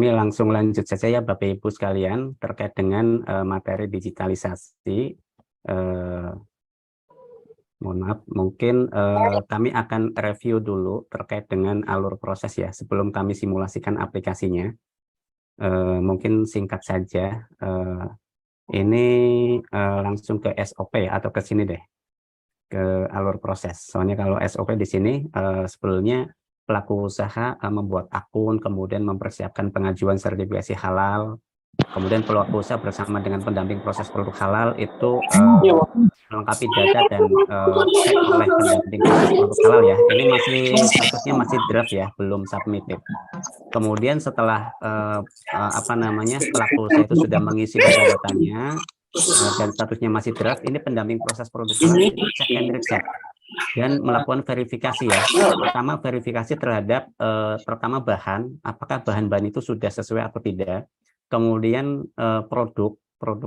Kami langsung lanjut saja ya Bapak Ibu sekalian terkait dengan materi digitalisasi. Mohon maaf, mungkin kami akan review dulu terkait dengan alur proses ya sebelum kami simulasikan aplikasinya. Mungkin singkat saja, ini langsung ke SOP atau ke sini deh, ke alur proses. Soalnya kalau SOP di sini sebelumnya pelaku usaha membuat akun, kemudian mempersiapkan pengajuan sertifikasi halal, kemudian pelaku usaha bersama dengan pendamping proses produk halal itu melengkapi data dan cek oleh pendamping proses produk halal ya. Ini masih statusnya masih draft ya, belum submitted. Kemudian setelah pelaku usaha itu sudah mengisi data-datanya dan statusnya masih draft, ini pendamping proses produk halal itu cek and recheck dan melakukan verifikasi ya. Pertama verifikasi terhadap pertama bahan, apakah bahan-bahan itu sudah sesuai atau tidak. Kemudian produk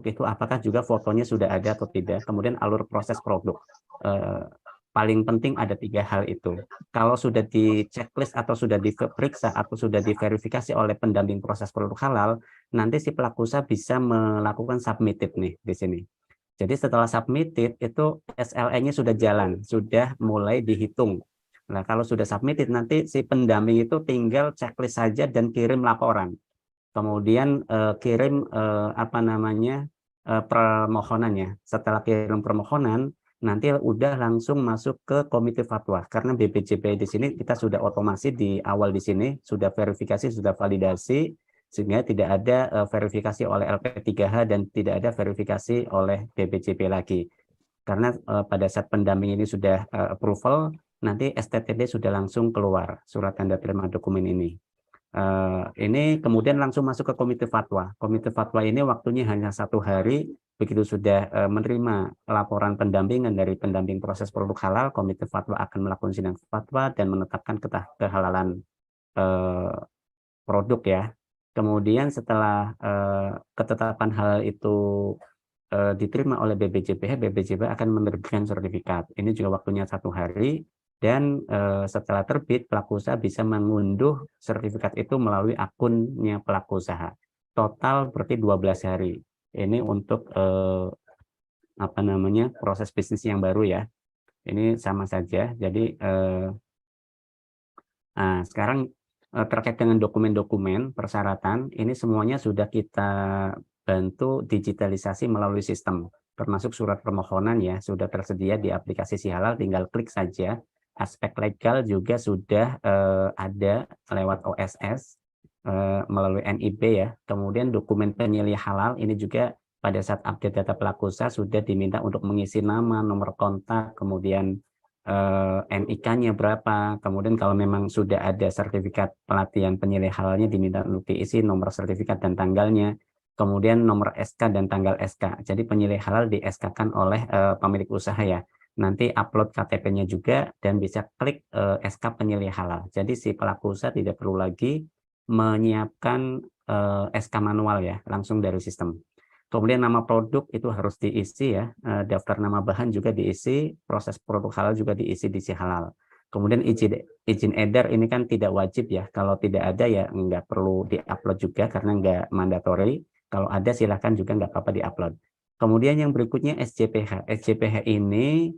itu apakah juga fotonya sudah ada atau tidak. Kemudian alur proses produk. Paling penting ada 3 hal itu. Kalau sudah di checklist atau sudah diperiksa atau sudah diverifikasi oleh pendamping proses produk halal, nanti si pelaku usaha bisa melakukan submitted nih di sini. Jadi setelah submitted itu SLA-nya sudah jalan, sudah mulai dihitung. Nah, kalau sudah submitted nanti si pendamping itu tinggal checklist saja dan kirim laporan. Kemudian kirim permohonannya. Setelah kirim permohonan, nanti udah langsung masuk ke komite fatwa. Karena BPJP di sini kita sudah otomasi di awal di sini, sudah verifikasi, sudah validasi, sehingga tidak ada verifikasi oleh LP3H dan tidak ada verifikasi oleh BPJP lagi. Karena pada saat pendamping ini sudah approval, nanti STTD sudah langsung keluar surat tanda terima dokumen ini. Ini kemudian langsung masuk ke komite fatwa. Komite fatwa ini waktunya hanya 1 hari. Begitu sudah menerima laporan pendampingan dari pendamping proses produk halal, komite fatwa akan melakukan sidang fatwa dan menetapkan kehalalan produk ya. Kemudian setelah ketetapan halal itu diterima oleh BPJPH, BPJPH akan menerbitkan sertifikat. Ini juga waktunya 1 hari. Dan setelah terbit, pelaku usaha bisa mengunduh sertifikat itu melalui akunnya pelaku usaha. Total berarti 12 hari. Ini untuk proses bisnis yang baru ya. Ini sama saja. Jadi sekarang terkait dengan dokumen-dokumen persyaratan, ini semuanya sudah kita bantu digitalisasi melalui sistem. Termasuk surat permohonan ya, sudah tersedia di aplikasi Si Halal, tinggal klik saja. Aspek legal juga sudah ada lewat OSS melalui NIB ya. Kemudian dokumen penyelih halal ini juga pada saat update data pelaku usaha sudah diminta untuk mengisi nama, nomor kontak, kemudian NIK-nya berapa. Kemudian kalau memang sudah ada sertifikat pelatihan penyelih halalnya diminta untuk diisi nomor sertifikat dan tanggalnya. Kemudian nomor SK dan tanggal SK. Jadi penyelih halal di SK-kan oleh pemilik usaha ya. Nanti upload KTP-nya juga dan bisa klik SK penyelih halal. Jadi si pelaku usaha tidak perlu lagi menyiapkan SK manual ya, langsung dari sistem. Kemudian nama produk itu harus diisi ya, daftar nama bahan juga diisi, proses produk halal juga diisi di Si Halal. Kemudian izin edar ini kan tidak wajib ya, kalau tidak ada ya nggak perlu diupload juga karena nggak mandatory. Kalau ada silahkan juga nggak apa-apa diupload. Kemudian yang berikutnya SJPH. SJPH ini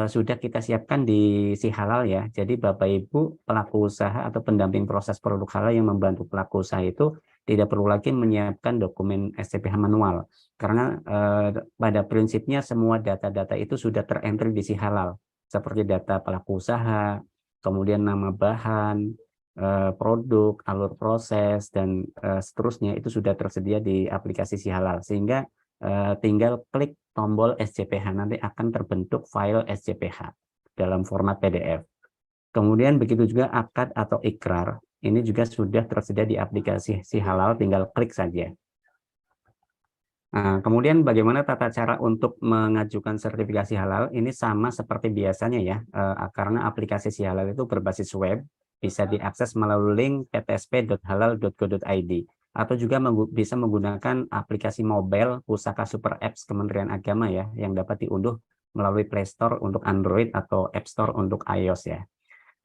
sudah kita siapkan di Si Halal ya. Jadi Bapak Ibu pelaku usaha atau pendamping proses produk halal yang membantu pelaku usaha itu tidak perlu lagi menyiapkan dokumen SJPH manual. Karena pada prinsipnya semua data-data itu sudah terentry di Si Halal. Seperti data pelaku usaha, kemudian nama bahan, produk, alur proses, dan seterusnya itu sudah tersedia di aplikasi Si Halal. Sehingga tinggal klik tombol SJPH, nanti akan terbentuk file SJPH dalam format PDF. Kemudian begitu juga akad atau ikrar, ini juga sudah tersedia di aplikasi Si Halal, tinggal klik saja. Nah, kemudian bagaimana tata cara untuk mengajukan sertifikasi halal? Ini sama seperti biasanya ya, karena aplikasi Si Halal itu berbasis web, bisa diakses melalui link ptsp.halal.go.id atau juga bisa menggunakan aplikasi mobile Pusaka Super Apps Kementerian Agama ya, yang dapat diunduh melalui Play Store untuk Android atau App Store untuk iOS ya.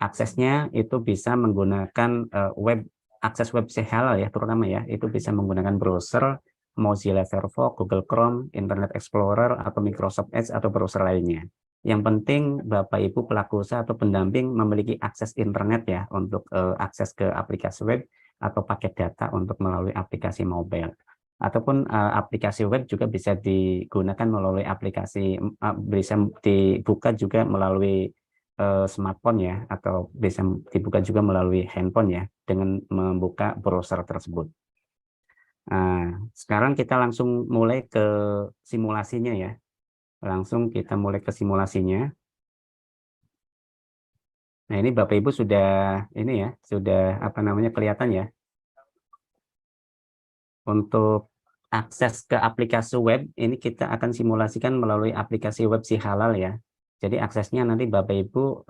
Aksesnya itu bisa menggunakan web akses website halal ya, terutama ya, itu bisa menggunakan browser, Mozilla Firefox, Google Chrome, Internet Explorer, atau Microsoft Edge, atau browser lainnya. Yang penting Bapak Ibu pelaku usaha atau pendamping memiliki akses internet ya, untuk akses ke aplikasi web atau paket data untuk melalui aplikasi mobile. Ataupun aplikasi web juga bisa digunakan melalui aplikasi, bisa dibuka juga melalui smartphone ya, atau bisa dibuka juga melalui handphone ya, dengan membuka browser tersebut. Nah, sekarang kita langsung mulai ke simulasinya ya. Langsung kita mulai ke simulasinya. Nah, ini Bapak Ibu sudah ini ya, sudah apa namanya kelihatan ya. Untuk akses ke aplikasi web ini kita akan simulasikan melalui aplikasi web si halal ya. Jadi aksesnya nanti Bapak Ibu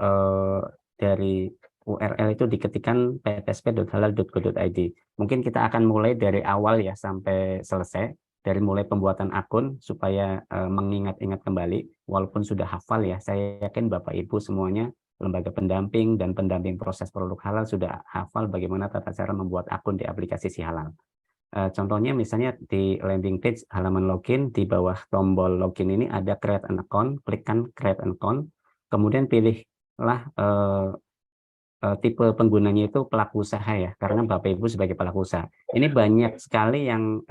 dari URL itu diketikkan ptsp.halal.go.id. Mungkin kita akan mulai dari awal ya sampai selesai, dari mulai pembuatan akun supaya mengingat-ingat kembali. Walaupun sudah hafal ya, saya yakin Bapak Ibu semuanya lembaga pendamping dan pendamping proses produk halal sudah hafal bagaimana tata cara membuat akun di aplikasi si halal. Contohnya misalnya di landing page halaman login, di bawah tombol login ini ada create an account, klikkan create an account, kemudian pilihlah tipe penggunanya itu pelaku usaha ya, karena Bapak Ibu sebagai pelaku usaha. Ini banyak sekali yang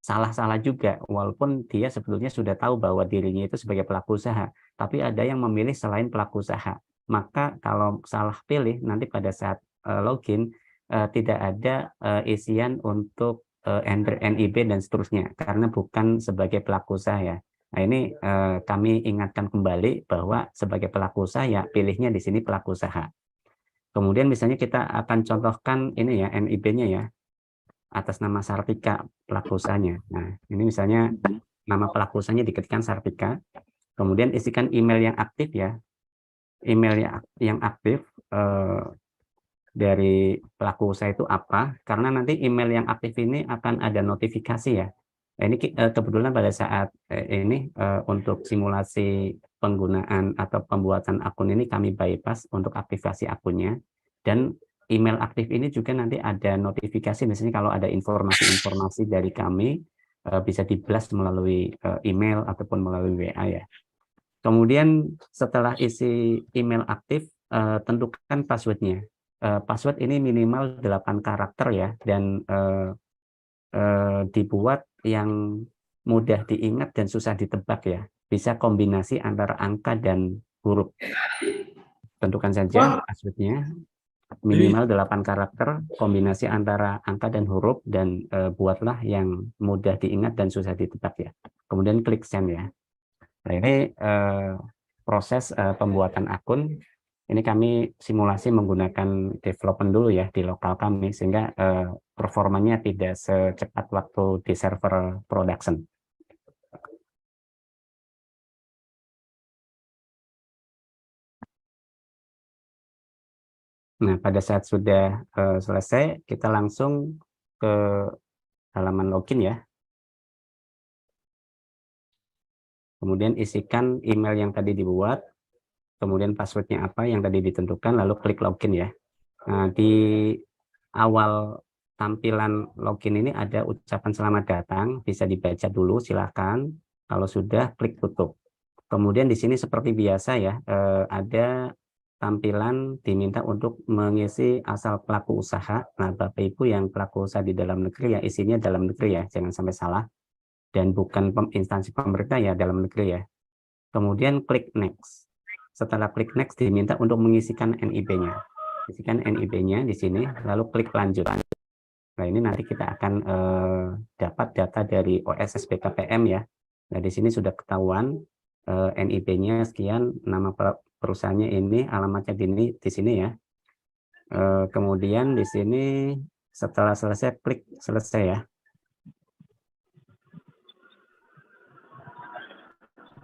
salah-salah juga, walaupun dia sebetulnya sudah tahu bahwa dirinya itu sebagai pelaku usaha, tapi ada yang memilih selain pelaku usaha. Maka kalau salah pilih, nanti pada saat login, tidak ada isian untuk enter NIB dan seterusnya, karena bukan sebagai pelaku usaha ya. Nah, ini kami ingatkan kembali bahwa sebagai pelaku usaha ya pilihnya di sini pelaku usaha. Kemudian misalnya kita akan contohkan ini ya, NIB-nya ya, atas nama Sartika pelaku usahanya. Nah, ini misalnya nama pelaku usahanya diketikkan Sartika, kemudian isikan email yang aktif ya, email yang aktif dari pelaku usaha itu apa, karena nanti email yang aktif ini akan ada notifikasi ya. Nah, ini kebetulan pada saat ini untuk simulasi penggunaan atau pembuatan akun ini kami bypass untuk aktivasi akunnya, dan email aktif ini juga nanti ada notifikasi, misalnya kalau ada informasi-informasi dari kami bisa di-blast melalui email ataupun melalui WA ya. Kemudian setelah isi email aktif, tentukan passwordnya. Password ini minimal 8 karakter ya, dan dibuat yang mudah diingat dan susah ditebak ya. Bisa kombinasi antara angka dan huruf. Tentukan saja passwordnya, minimal 8 karakter, kombinasi antara angka dan huruf, dan buatlah yang mudah diingat dan susah ditebak ya. Kemudian klik send ya. Nah, ini proses pembuatan akun. Ini kami simulasi menggunakan development dulu ya di lokal kami, sehingga performanya tidak secepat waktu di server production. Nah, pada saat sudah selesai, kita langsung ke halaman login ya. Kemudian isikan email yang tadi dibuat, kemudian passwordnya apa yang tadi ditentukan, lalu klik login ya. Nah, di awal tampilan login ini ada ucapan selamat datang, bisa dibaca dulu silahkan. Kalau sudah, klik tutup. Kemudian di sini seperti biasa ya, ada tampilan diminta untuk mengisi asal pelaku usaha. Nah, Bapak Ibu yang pelaku usaha di dalam negeri ya, isinya dalam negeri ya, jangan sampai salah. Dan bukan instansi pemerintah ya, dalam negeri ya. Kemudian klik next. Setelah klik next diminta untuk mengisikan NIB-nya. Isikan NIB-nya di sini, lalu klik lanjut. Nah, ini nanti kita akan dapat data dari OSS BKPM ya. Nah, di sini sudah ketahuan NIB-nya sekian, nama perusahaannya ini, alamatnya di sini ya. Kemudian di sini setelah selesai, klik selesai ya.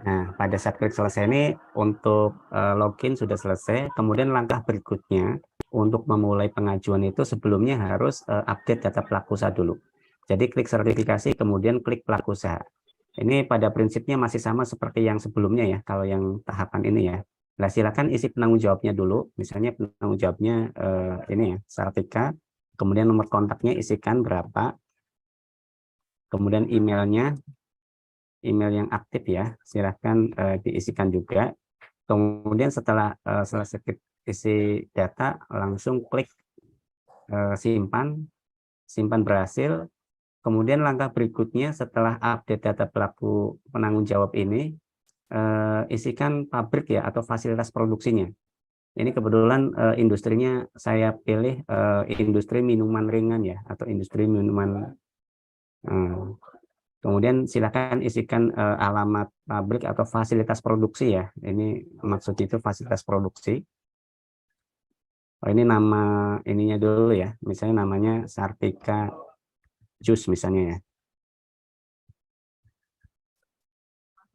Nah, pada saat klik selesai ini untuk login sudah selesai. Kemudian langkah berikutnya untuk memulai pengajuan itu sebelumnya harus update data pelaku usaha dulu. Jadi klik sertifikasi, kemudian klik pelaku usaha. Ini pada prinsipnya masih sama seperti yang sebelumnya ya, kalau yang tahapan ini ya. Nah, silakan isi penanggung jawabnya dulu. Misalnya penanggung jawabnya ini ya, Sartika. Kemudian nomor kontaknya isikan berapa. Kemudian emailnya, email yang aktif ya, silahkan diisikan juga. Kemudian setelah selesai isi data, langsung klik simpan, simpan berhasil. Kemudian langkah berikutnya setelah update data pelaku penanggung jawab ini, isikan pabrik ya atau fasilitas produksinya. Ini kebetulan industrinya saya pilih industri minuman ringan ya, atau industri minuman. Kemudian silakan isikan alamat pabrik atau fasilitas produksi ya. Ini maksud itu fasilitas produksi. Oh, ini nama ininya dulu ya. Misalnya namanya Sartika Jus misalnya ya.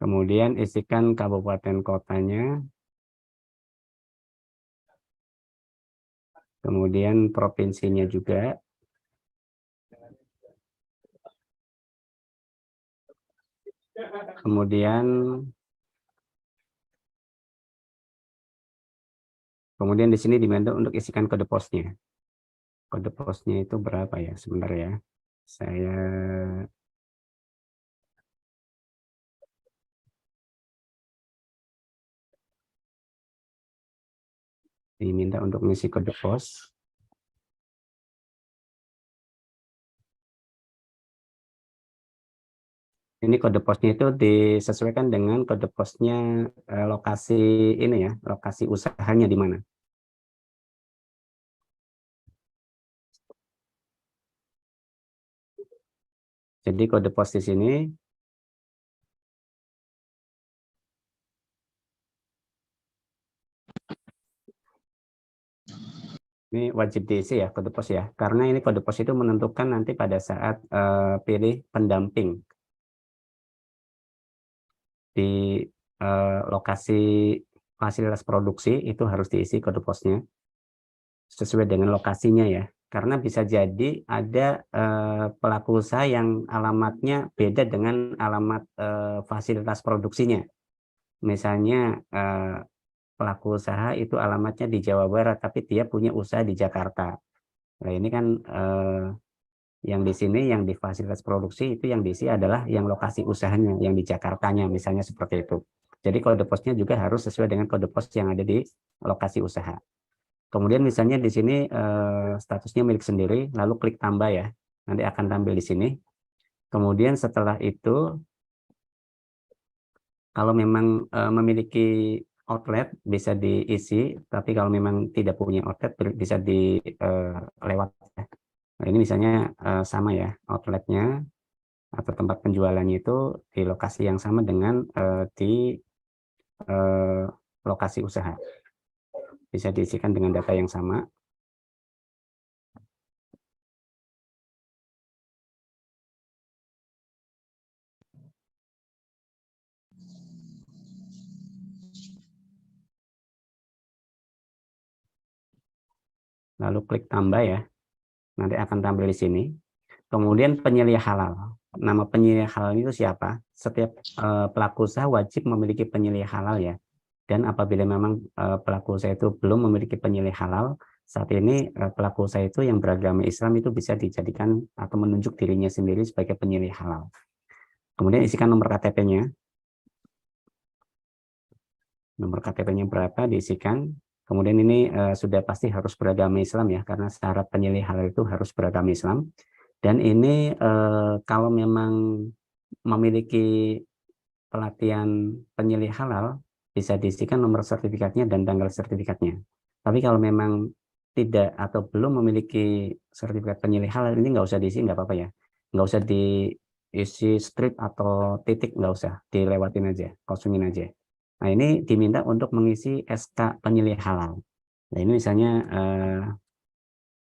Kemudian isikan kabupaten kotanya. Kemudian provinsinya juga. Kemudian di sini diminta untuk isikan kode posnya. Kode posnya itu berapa ya? Sebentar ya. Saya diminta untuk mengisi kode pos. Ini kode posnya itu disesuaikan dengan kode posnya lokasi ini ya, lokasi usahanya di mana. Jadi kode pos di sini ini wajib diisi ya kode pos ya, karena ini kode pos itu menentukan nanti pada saat pilih pendamping di lokasi fasilitas produksi itu harus diisi kode posnya sesuai dengan lokasinya ya. Karena bisa jadi ada pelaku usaha yang alamatnya beda dengan alamat fasilitas produksinya. Misalnya pelaku usaha itu alamatnya di Jawa Barat, tapi dia punya usaha di Jakarta. Nah ini kan yang di sini, yang di fasilitas produksi itu yang diisi adalah yang lokasi usahanya, yang di Jakartanya, misalnya seperti itu. Jadi kode posnya juga harus sesuai dengan kode pos yang ada di lokasi usaha. Kemudian misalnya di sini statusnya milik sendiri, lalu klik tambah ya, nanti akan tampil di sini. Kemudian setelah itu, kalau memang memiliki outlet bisa diisi, tapi kalau memang tidak punya outlet bisa dilewat. Nah, ini misalnya sama ya, outletnya atau tempat penjualannya itu di lokasi yang sama dengan di lokasi usaha. Bisa diisikan dengan data yang sama. Lalu klik tambah ya, nanti akan tampil di sini. Kemudian penyelih halal. Nama penyelih halal itu siapa? Setiap pelaku usaha wajib memiliki penyelih halal ya. Dan apabila memang pelaku usaha itu belum memiliki penyelih halal, saat ini pelaku usaha itu yang beragama Islam itu bisa dijadikan atau menunjuk dirinya sendiri sebagai penyelih halal. Kemudian isikan nomor KTP-nya. Nomor KTP-nya berapa diisikan. Kemudian ini sudah pasti harus beragama Islam ya, karena syarat penyelih halal itu harus beragama Islam. Dan ini kalau memang memiliki pelatihan penyelih halal, bisa diisikan nomor sertifikatnya dan tanggal sertifikatnya. Tapi kalau memang tidak atau belum memiliki sertifikat penyelih halal, ini nggak usah diisi, nggak apa-apa ya. Nggak usah diisi strip atau titik, nggak usah, dilewatin aja, kosongin aja. Nah ini diminta untuk mengisi SK penyelih halal. Nah ini misalnya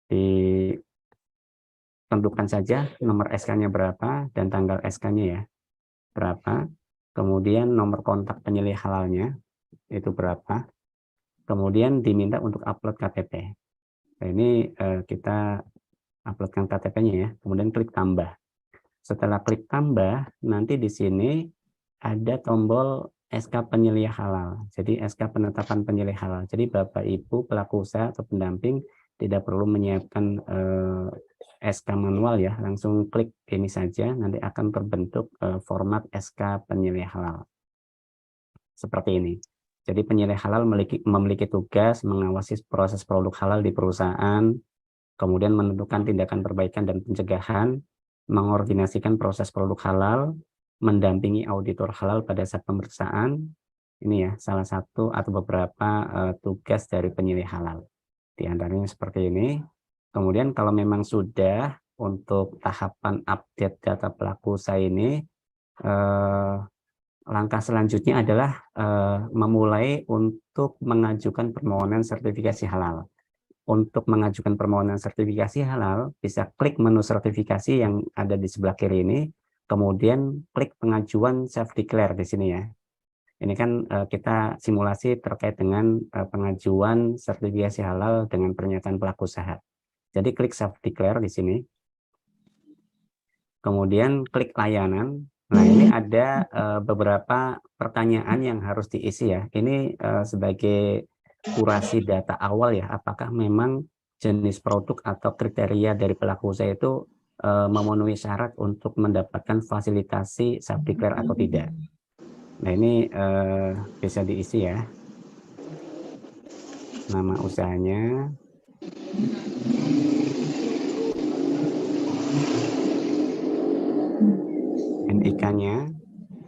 ditentukan saja nomor SK-nya berapa dan tanggal SK-nya ya berapa. Kemudian nomor kontak penyelih halalnya itu berapa. Kemudian diminta untuk upload KTP. Nah, ini kita uploadkan KTP-nya ya. Kemudian klik tambah. Setelah klik tambah, nanti di sini ada tombol SK penyelih halal. Jadi SK penetapan penyelih halal. Jadi Bapak Ibu pelaku usaha atau pendamping tidak perlu menyiapkan SK manual ya, langsung klik ini saja, nanti akan terbentuk format SK penilai halal. Seperti ini. Jadi penilai halal memiliki tugas mengawasi proses produk halal di perusahaan, kemudian menentukan tindakan perbaikan dan pencegahan, mengordinasikan proses produk halal, mendampingi auditor halal pada saat pemeriksaan. Ini ya salah satu atau beberapa tugas dari penilai halal. Di antaranya seperti ini. Kemudian kalau memang sudah untuk tahapan update data pelaku usaha ini, langkah selanjutnya adalah memulai untuk mengajukan permohonan sertifikasi halal. Untuk mengajukan permohonan sertifikasi halal, bisa klik menu sertifikasi yang ada di sebelah kiri ini, kemudian klik pengajuan self-declare di sini ya. Ini kan kita simulasi terkait dengan pengajuan sertifikasi halal dengan pernyataan pelaku usaha. Jadi klik self-declare di sini. Kemudian klik layanan. Nah, ini ada beberapa pertanyaan yang harus diisi ya. Ini sebagai kurasi data awal ya. Apakah memang jenis produk atau kriteria dari pelaku usaha itu memenuhi syarat untuk mendapatkan fasilitasi self-declare atau tidak. Nah, ini bisa diisi ya. Nama usahanya. NIK-nya.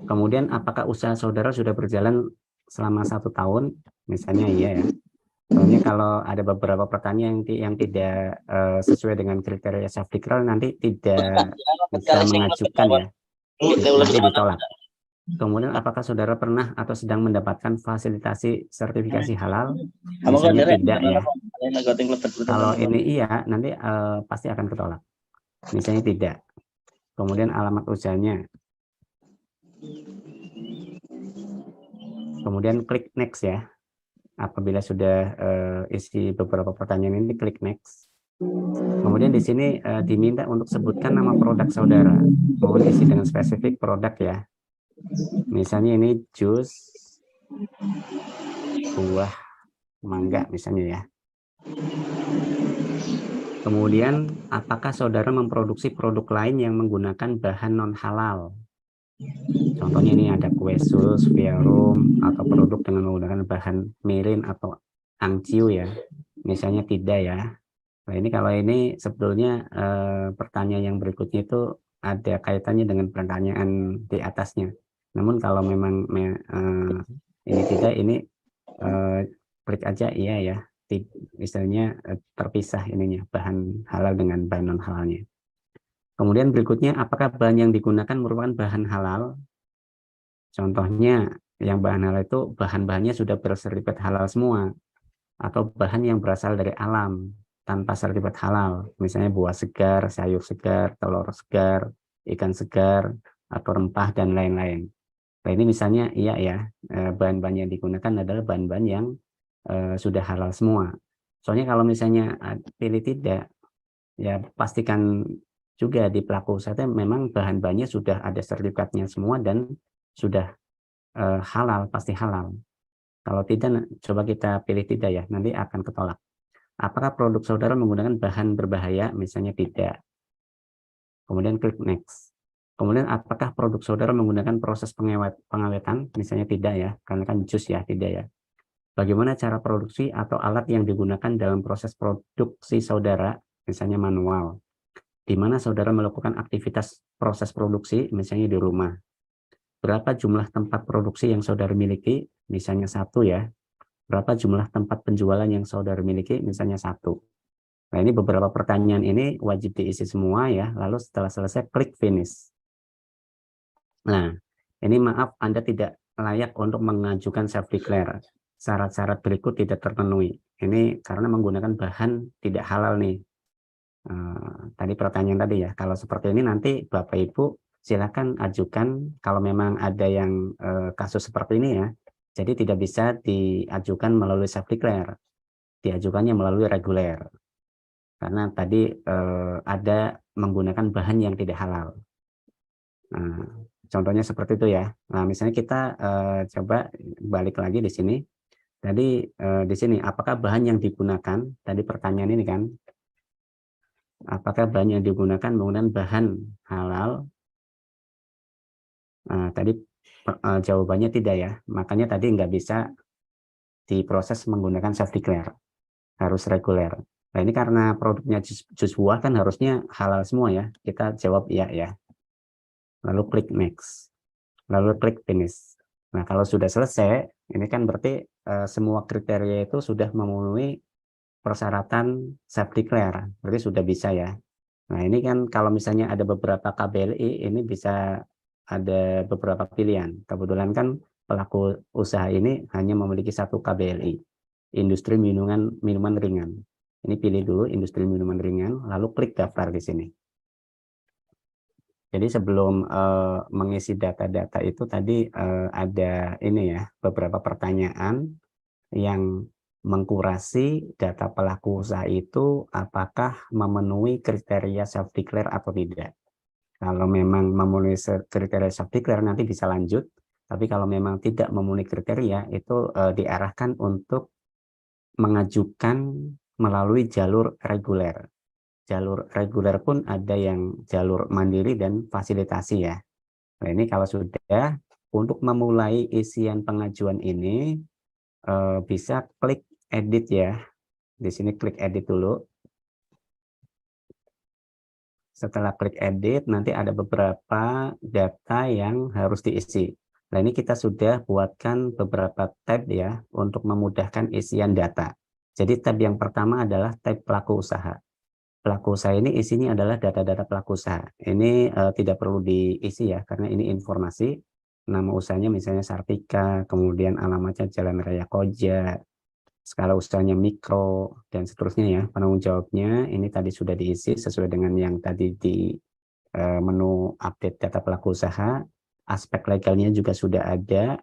Kemudian apakah usaha saudara sudah berjalan selama 1 tahun? Misalnya iya ya. Soalnya kalau ada beberapa pertanyaan yang tidak sesuai dengan kriteria self-declare nanti tidak bisa mengajukan ya. Nanti ditolak. Kemudian apakah saudara pernah atau sedang mendapatkan fasilitasi sertifikasi halal? Misalnya tidak ya. Kalau ini iya, nanti pasti akan ketolak. Misalnya tidak. Kemudian alamat usahanya. Kemudian klik next ya. Apabila sudah isi beberapa pertanyaan ini, klik next. Kemudian di sini diminta untuk sebutkan nama produk saudara. Mohon isi dengan spesifik produk ya. Misalnya ini jus buah mangga misalnya ya. Kemudian apakah saudara memproduksi produk lain yang menggunakan bahan non halal? Contohnya ini ada kue sus, verum, atau produk dengan menggunakan bahan mirin atau angciu ya. Misalnya tidak ya. Nah ini kalau ini sebetulnya pertanyaan yang berikutnya itu ada kaitannya dengan pertanyaan di atasnya. Namun kalau memang ini tidak, ini klik aja iya ya. Misalnya terpisah ininya bahan halal dengan bahan non halalnya. Kemudian berikutnya apakah bahan yang digunakan merupakan bahan halal? Contohnya yang bahan halal itu bahan-bahannya sudah bersertifikat halal semua atau bahan yang berasal dari alam tanpa sertifikat halal, misalnya buah segar, sayur segar, telur segar, ikan segar, atau rempah, dan lain-lain. Nah ini misalnya iya ya, bahan-bahan yang digunakan adalah bahan-bahan yang sudah halal semua. Soalnya kalau misalnya pilih tidak, ya pastikan juga di pelaku usaha memang bahan-bahannya sudah ada sertifikatnya semua dan sudah halal, pasti halal. Kalau tidak, coba kita pilih tidak ya, nanti akan ketolak. Apakah produk saudara menggunakan bahan berbahaya? Misalnya tidak. Kemudian klik next. Kemudian apakah produk saudara menggunakan proses pengawetan? Misalnya tidak ya, karena kan jus ya, tidak ya. Bagaimana cara produksi atau alat yang digunakan dalam proses produksi saudara? Misalnya manual. Di mana saudara melakukan aktivitas proses produksi, misalnya di rumah. Berapa jumlah tempat produksi yang saudara miliki? Misalnya 1 ya. Berapa jumlah tempat penjualan yang saudara miliki? Misalnya 1. Nah, ini beberapa pertanyaan ini wajib diisi semua ya. Lalu setelah selesai, klik finish. Nah, ini maaf Anda tidak layak untuk mengajukan self-declare. Syarat-syarat berikut tidak terpenuhi. Ini karena menggunakan bahan tidak halal nih. Tadi pertanyaan tadi ya. Kalau seperti ini nanti Bapak Ibu silakan ajukan kalau memang ada yang kasus seperti ini ya. Jadi tidak bisa diajukan melalui self-declare, diajukannya melalui reguler. Karena tadi ada menggunakan bahan yang tidak halal. Nah, contohnya seperti itu ya. Nah, misalnya kita coba balik lagi di sini. Tadi di sini, apakah bahan yang digunakan? Tadi pertanyaan ini kan, apakah bahan yang digunakan menggunakan bahan halal? Tadi jawabannya tidak ya. Makanya tadi nggak bisa diproses menggunakan self declare, harus reguler. Nah ini karena produknya jus buah kan harusnya halal semua ya. Kita jawab iya ya. Lalu klik next. Lalu klik finish. Nah kalau sudah selesai, ini kan berarti semua kriteria itu sudah memenuhi persyaratan self declare. Berarti sudah bisa ya. Nah ini kan kalau misalnya ada beberapa KBLI, ini bisa ada beberapa pilihan. Kebetulan kan pelaku usaha ini hanya memiliki satu KBLI, industri minuman ringan. Ini pilih dulu industri minuman ringan, lalu klik daftar di sini. Jadi sebelum mengisi data-data itu tadi ada ini ya, beberapa pertanyaan yang mengkurasi data pelaku usaha itu apakah memenuhi kriteria self declare atau tidak. Kalau memang memenuhi kriteria self declare nanti bisa lanjut, tapi kalau memang tidak memenuhi kriteria itu diarahkan untuk mengajukan melalui jalur reguler. Jalur reguler pun ada yang jalur mandiri dan fasilitasi ya. Nah ini kalau sudah, untuk memulai isian pengajuan ini bisa klik edit ya. Di sini klik edit dulu. Setelah klik edit, nanti ada beberapa data yang harus diisi. Nah, ini kita sudah buatkan beberapa tab ya untuk memudahkan isian data. Jadi tab yang pertama adalah tab pelaku usaha. Pelaku usaha ini isinya adalah data-data pelaku usaha. Ini tidak perlu diisi ya, karena ini informasi. Nama usahanya misalnya Sartika, kemudian alamatnya Jalan Raya Koja, skala usahanya mikro, dan seterusnya ya. Penanggung jawabnya ini tadi sudah diisi sesuai dengan yang tadi di menu update data pelaku usaha. Aspek legalnya juga sudah ada,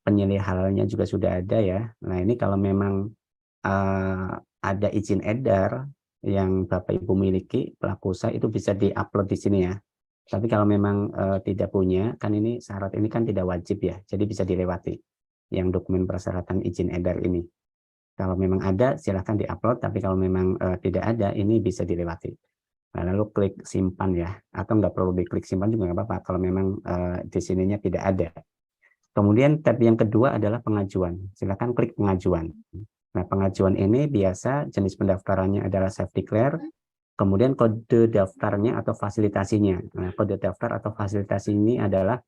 penilai halalnya juga sudah ada ya. Nah ini kalau memang ada izin edar yang Bapak Ibu miliki pelaku usaha itu bisa diupload di sini ya. Tapi kalau memang tidak punya, kan ini syarat ini kan tidak wajib ya, jadi bisa dilewati yang dokumen persyaratan izin edar ini. Kalau memang ada, silahkan diupload, tapi kalau memang tidak ada, ini bisa dilewati. Nah, lalu klik simpan ya, atau nggak perlu diklik simpan juga nggak apa-apa, kalau memang di sininya tidak ada. Kemudian tab yang kedua adalah pengajuan. Silahkan klik pengajuan. Nah, pengajuan ini biasa jenis pendaftarannya adalah self declare, kemudian kode daftarnya atau fasilitasinya. Nah, kode daftar atau fasilitasi ini adalah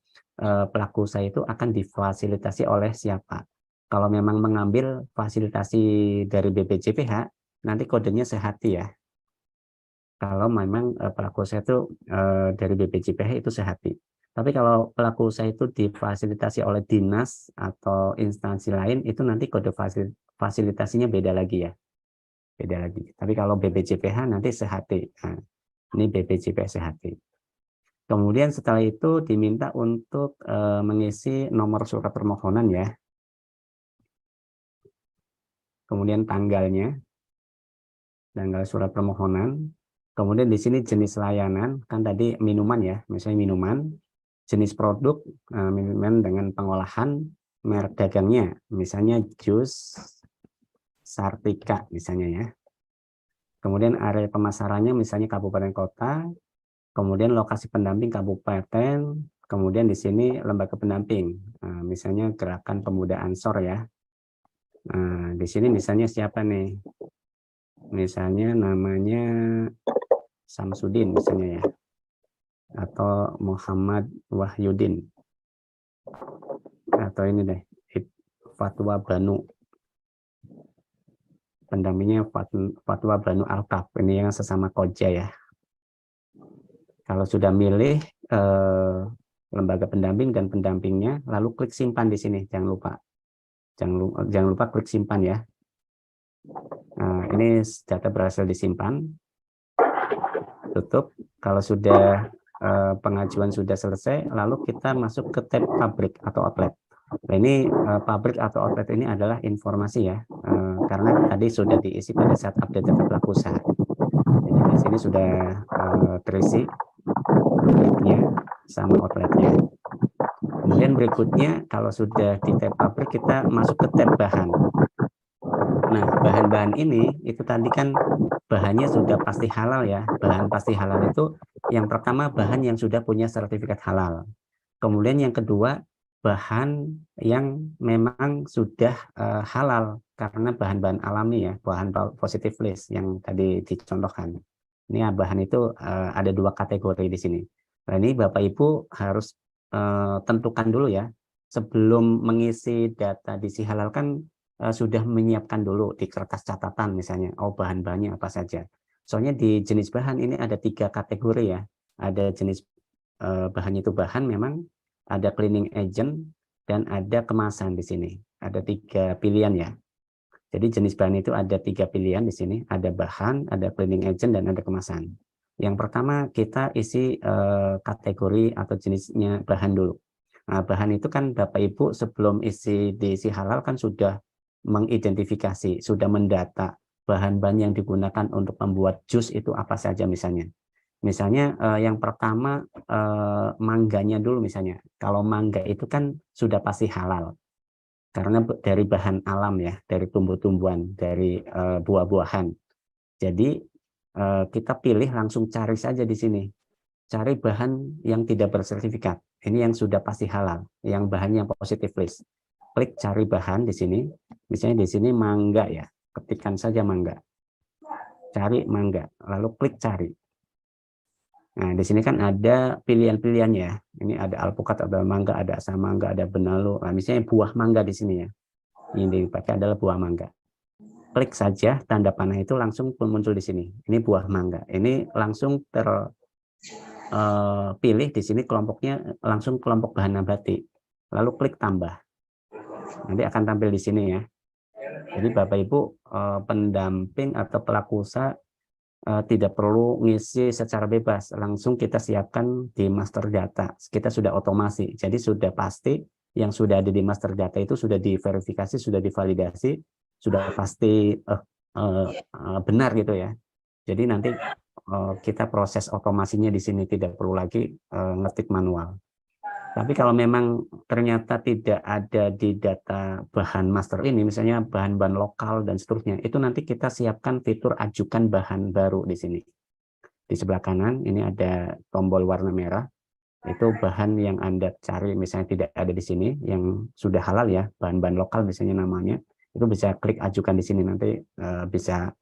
pelaku usaha itu akan difasilitasi oleh siapa. Kalau memang mengambil fasilitasi dari BPJPH, nanti kodenya Sehati ya. Kalau memang pelaku usaha itu dari BPJPH itu Sehati. Tapi kalau pelaku usaha itu difasilitasi oleh dinas atau instansi lain, itu nanti kode fasilitasinya beda lagi ya. Beda lagi. Tapi kalau BPJPH nanti Sehati. Nah, ini BPJPH Sehati. Kemudian setelah itu diminta untuk mengisi nomor surat permohonan ya. Kemudian tanggalnya, tanggal surat permohonan. Kemudian di sini jenis layanan, kan tadi minuman ya, misalnya minuman, jenis produk, minuman dengan pengolahan, merek dagangnya, misalnya jus Sartika misalnya ya. Kemudian area pemasarannya misalnya kabupaten kota, kemudian lokasi pendamping kabupaten, kemudian di sini lembaga pendamping, misalnya Gerakan Pemuda Ansor ya. Nah, di sini misalnya siapa nih? Misalnya namanya Samsudin misalnya ya, atau Muhammad Wahyudin, atau ini deh Fatwa Banu, pendampingnya Fatwa Banu Alkaf, ini yang sesama koja ya. Kalau sudah milih lembaga pendamping dan pendampingnya, lalu klik simpan di sini, jangan lupa klik simpan ya. Nah, ini data berhasil disimpan, tutup. Kalau sudah pengajuan sudah selesai, lalu kita masuk ke tab pabrik atau outlet. Nah, ini pabrik atau outlet ini adalah informasi ya, karena tadi sudah diisi pada saat update data pelaku usaha. Jadi di sini sudah terisi pabriknya sama outletnya. Kemudian berikutnya, kalau sudah di tab pabrik, kita masuk ke tab bahan. Nah, bahan-bahan ini, itu tadi kan bahannya sudah pasti halal ya. Bahan pasti halal itu, yang pertama bahan yang sudah punya sertifikat halal. Kemudian yang kedua, bahan yang memang sudah halal, karena bahan-bahan alami ya, bahan positive list yang tadi dicontohkan. Ini bahan itu ada 2 kategori di sini. Nah, ini Bapak Ibu harus tentukan dulu ya, sebelum mengisi data diisi halal kan sudah menyiapkan dulu di kertas catatan misalnya, oh bahan-bahannya apa saja. Soalnya di jenis bahan ini ada 3 kategori ya, ada jenis bahannya itu bahan memang, ada cleaning agent, dan ada kemasan di sini. Ada 3 pilihan ya. Jadi jenis bahan itu ada 3 pilihan di sini, ada bahan, ada cleaning agent, dan ada kemasan. Yang pertama kita isi kategori atau jenisnya bahan dulu. Nah, bahan itu kan Bapak Ibu sebelum diisi halal kan sudah mengidentifikasi, sudah mendata bahan-bahan yang digunakan untuk membuat jus itu apa saja misalnya. Misalnya yang pertama mangganya dulu misalnya. Kalau mangga itu kan sudah pasti halal. Karena dari bahan alam ya, dari tumbuh-tumbuhan, dari buah-buahan. Jadi kita pilih langsung cari saja di sini. Cari bahan yang tidak bersertifikat. Ini yang sudah pasti halal, yang bahannya positive list. Klik cari bahan di sini. Misalnya di sini mangga ya, ketikkan saja mangga. Cari mangga, lalu klik cari. Nah, di sini kan ada pilihan-pilihan ya. Ini ada alpukat, ada mangga, ada asam mangga, ada benalu. Nah, misalnya buah mangga di sini ya. Yang dipakai adalah buah mangga. Klik saja tanda panah itu langsung muncul di sini. Ini buah mangga. Ini langsung terpilih di sini kelompoknya langsung kelompok bahan nabati. Lalu klik tambah. Nanti akan tampil di sini ya. Jadi Bapak Ibu pendamping atau pelaku usaha tidak perlu ngisi secara bebas, langsung kita siapkan di master data. Kita sudah otomasi, jadi sudah pasti yang sudah ada di master data itu sudah diverifikasi, sudah divalidasi, sudah pasti benar gitu ya. Jadi nanti kita proses otomasinya di sini tidak perlu lagi ngetik manual. Tapi kalau memang ternyata tidak ada di data bahan master ini, misalnya bahan-bahan lokal dan seterusnya, itu nanti kita siapkan fitur ajukan bahan baru di sini. Di sebelah kanan ini ada tombol warna merah, itu bahan yang Anda cari misalnya tidak ada di sini, yang sudah halal ya, bahan-bahan lokal misalnya namanya, itu bisa klik ajukan di sini, nanti bisa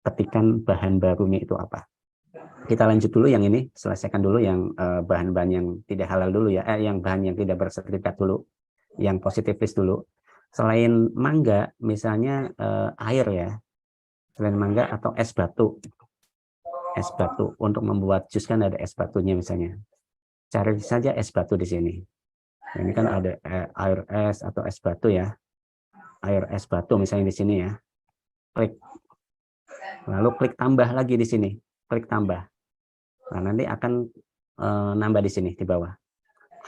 ketikkan bahan barunya itu apa. Kita lanjut dulu yang ini, selesaikan dulu yang bahan-bahan yang tidak halal dulu ya, yang bahan yang tidak bersertifikat dulu, yang positive list dulu. Selain mangga, misalnya air ya, selain mangga atau es batu. Es batu, untuk membuat jus kan ada es batunya misalnya. Cari saja es batu di sini. Ini kan ada air es atau es batu ya. Air es batu misalnya di sini ya. Klik. Lalu klik tambah lagi di sini. Klik tambah. Nah, nanti akan nambah di sini di bawah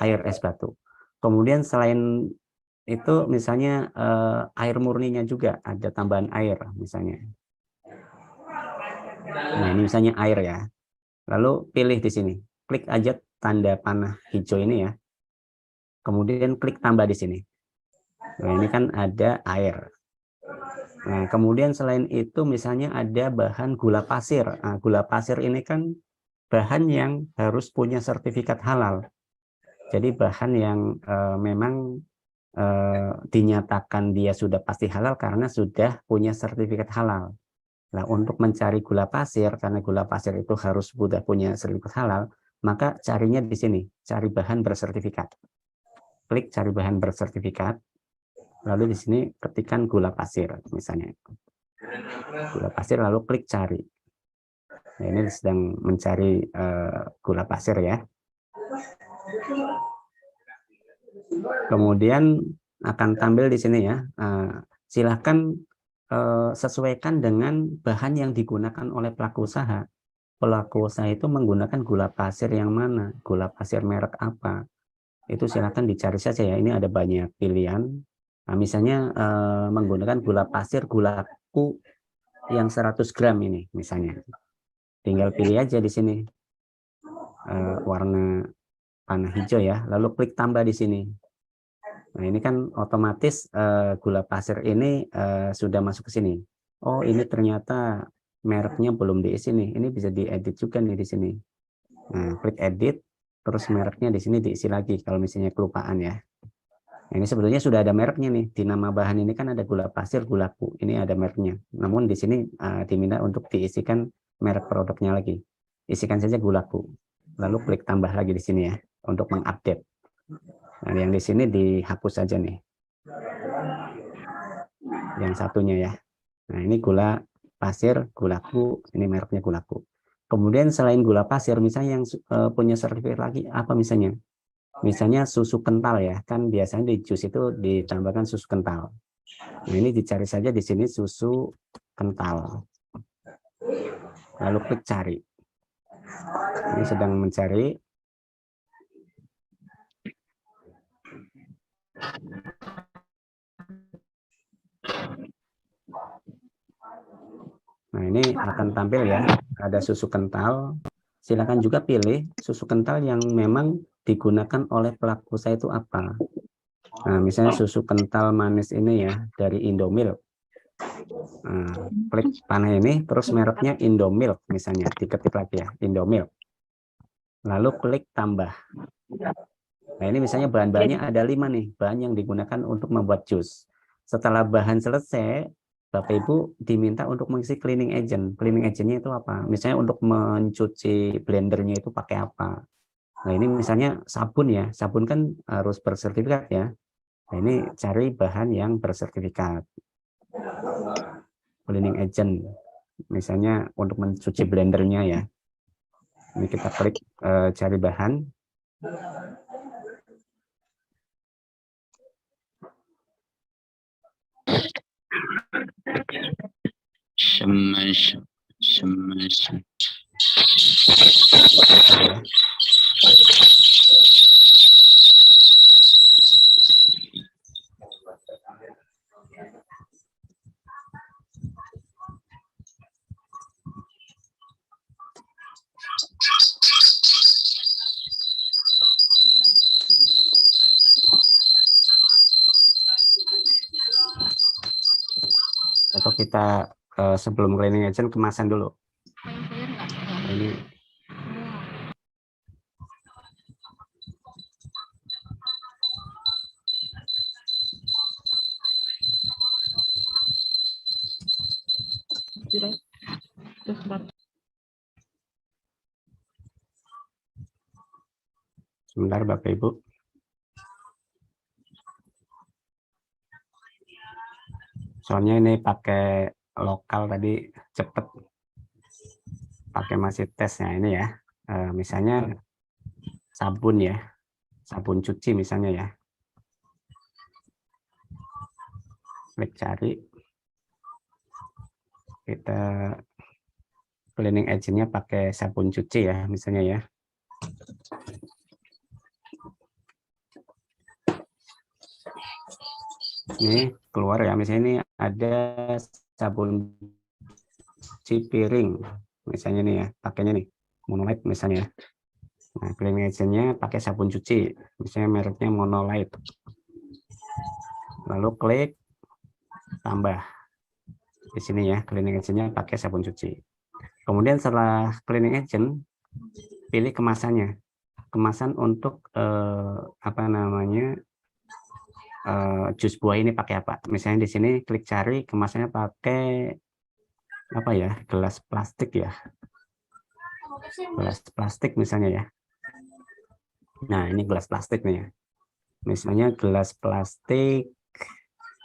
air es batu. Kemudian selain itu misalnya air murninya juga ada tambahan air misalnya. Nah, ini misalnya air ya. Lalu pilih di sini, klik aja tanda panah hijau ini ya. Kemudian klik tambah di sini. Nah, ini kan ada air. Nah, kemudian selain itu misalnya ada bahan gula pasir. Nah, gula pasir ini kan bahan yang harus punya sertifikat halal. Jadi bahan yang memang dinyatakan dia sudah pasti halal karena sudah punya sertifikat halal. Nah, untuk mencari gula pasir, karena gula pasir itu harus sudah punya sertifikat halal, maka carinya di sini, cari bahan bersertifikat. Klik cari bahan bersertifikat, lalu di sini ketikkan gula pasir misalnya. Gula pasir, lalu klik cari. Nah, ini sedang mencari gula pasir ya. Kemudian akan tampil di sini ya. Silahkan sesuaikan dengan bahan yang digunakan oleh pelaku usaha. Pelaku usaha itu menggunakan gula pasir yang mana, gula pasir merek apa. Itu silahkan dicari saja ya. Ini ada banyak pilihan. Nah, misalnya menggunakan gula pasir gulaku yang 100 gram ini misalnya. Tinggal pilih aja di sini warna panah hijau ya, lalu klik tambah di sini. Nah, ini kan otomatis gula pasir ini sudah masuk ke sini. Oh, ini ternyata mereknya belum diisi nih. Ini bisa diedit juga nih di sini. Nah, klik edit, terus mereknya di sini diisi lagi kalau misalnya kelupaan ya. Nah, ini sebetulnya sudah ada mereknya nih. Di nama bahan ini kan ada gula pasir, gulaku. Ini ada mereknya. Namun di sini diminta untuk diisikan merek produknya lagi. Isikan saja gulaku. Lalu klik tambah lagi di sini ya untuk mengupdate. Nah, yang di sini dihapus saja nih. Yang satunya ya. Nah, ini gula pasir, gulaku, ini mereknya gulaku. Kemudian selain gula pasir, misalnya yang punya sertifikat lagi, apa misalnya? Misalnya susu kental ya, kan biasanya di jus itu ditambahkan susu kental. Nah, ini dicari saja di sini susu kental. Lalu klik cari. Ini sedang mencari. Nah, ini akan tampil ya, ada susu kental. Silakan juga pilih susu kental yang memang digunakan oleh pelaku usaha itu apa. Nah, misalnya susu kental manis ini ya, dari Indomilk. Nah, klik panah ini, terus mereknya Indomilk misalnya, diketik lagi ya, Indomilk. Lalu klik tambah. Nah, ini misalnya bahan-bahannya ada 5 nih, bahan yang digunakan untuk membuat jus. Setelah bahan selesai, Bapak Ibu diminta untuk mengisi cleaning agent. Cleaning agentnya itu apa? Misalnya untuk mencuci blendernya itu pakai apa? Nah, ini misalnya sabun ya, sabun kan harus bersertifikat ya. Nah, ini cari bahan yang bersertifikat. Cleaning agent, misalnya untuk mencuci blendernya ya. Ini kita klik cari bahan. Atau kita sebelum cleaning agent kemasan dulu. Ini sebentar Bapak Ibu. Soalnya ini pakai lokal tadi cepet. Pakai masih tesnya ini ya. Misalnya sabun ya. Sabun cuci misalnya ya. Klik cari. Kita cleaning agentnya pakai sabun cuci ya misalnya ya. Ini keluar ya, misalnya ini ada sabun cuci piring misalnya nih ya, pakainya nih Monolite misalnya. Nah, cleaning agentnya pakai sabun cuci, misalnya mereknya Monolite. Lalu klik tambah di sini ya, cleaning agentnya pakai sabun cuci. Kemudian setelah cleaning agent, pilih kemasannya. Kemasan untuk apa namanya, jus buah ini pakai apa? Misalnya di sini klik cari, kemasannya pakai apa ya, gelas plastik ya, gelas plastik misalnya ya. Nah, ini gelas plastik nih ya. Misalnya gelas plastik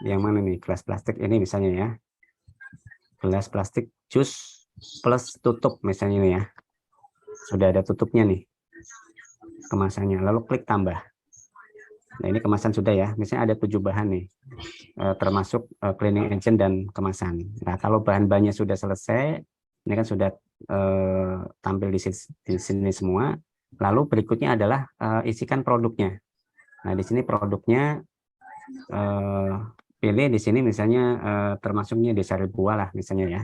yang mana nih? Gelas plastik ini misalnya ya. Gelas plastik jus plus tutup misalnya nih ya. Sudah ada tutupnya nih kemasannya. Lalu klik tambah. Nah, ini kemasan sudah ya. Misalnya ada 7 bahan nih. Termasuk cleaning agent dan kemasan. Nah, kalau bahan-bahannya sudah selesai, ini kan sudah tampil di sini semua. Lalu berikutnya adalah isikan produknya. Nah, di sini produknya pilih di sini misalnya termasuknya di sari buah lah misalnya ya.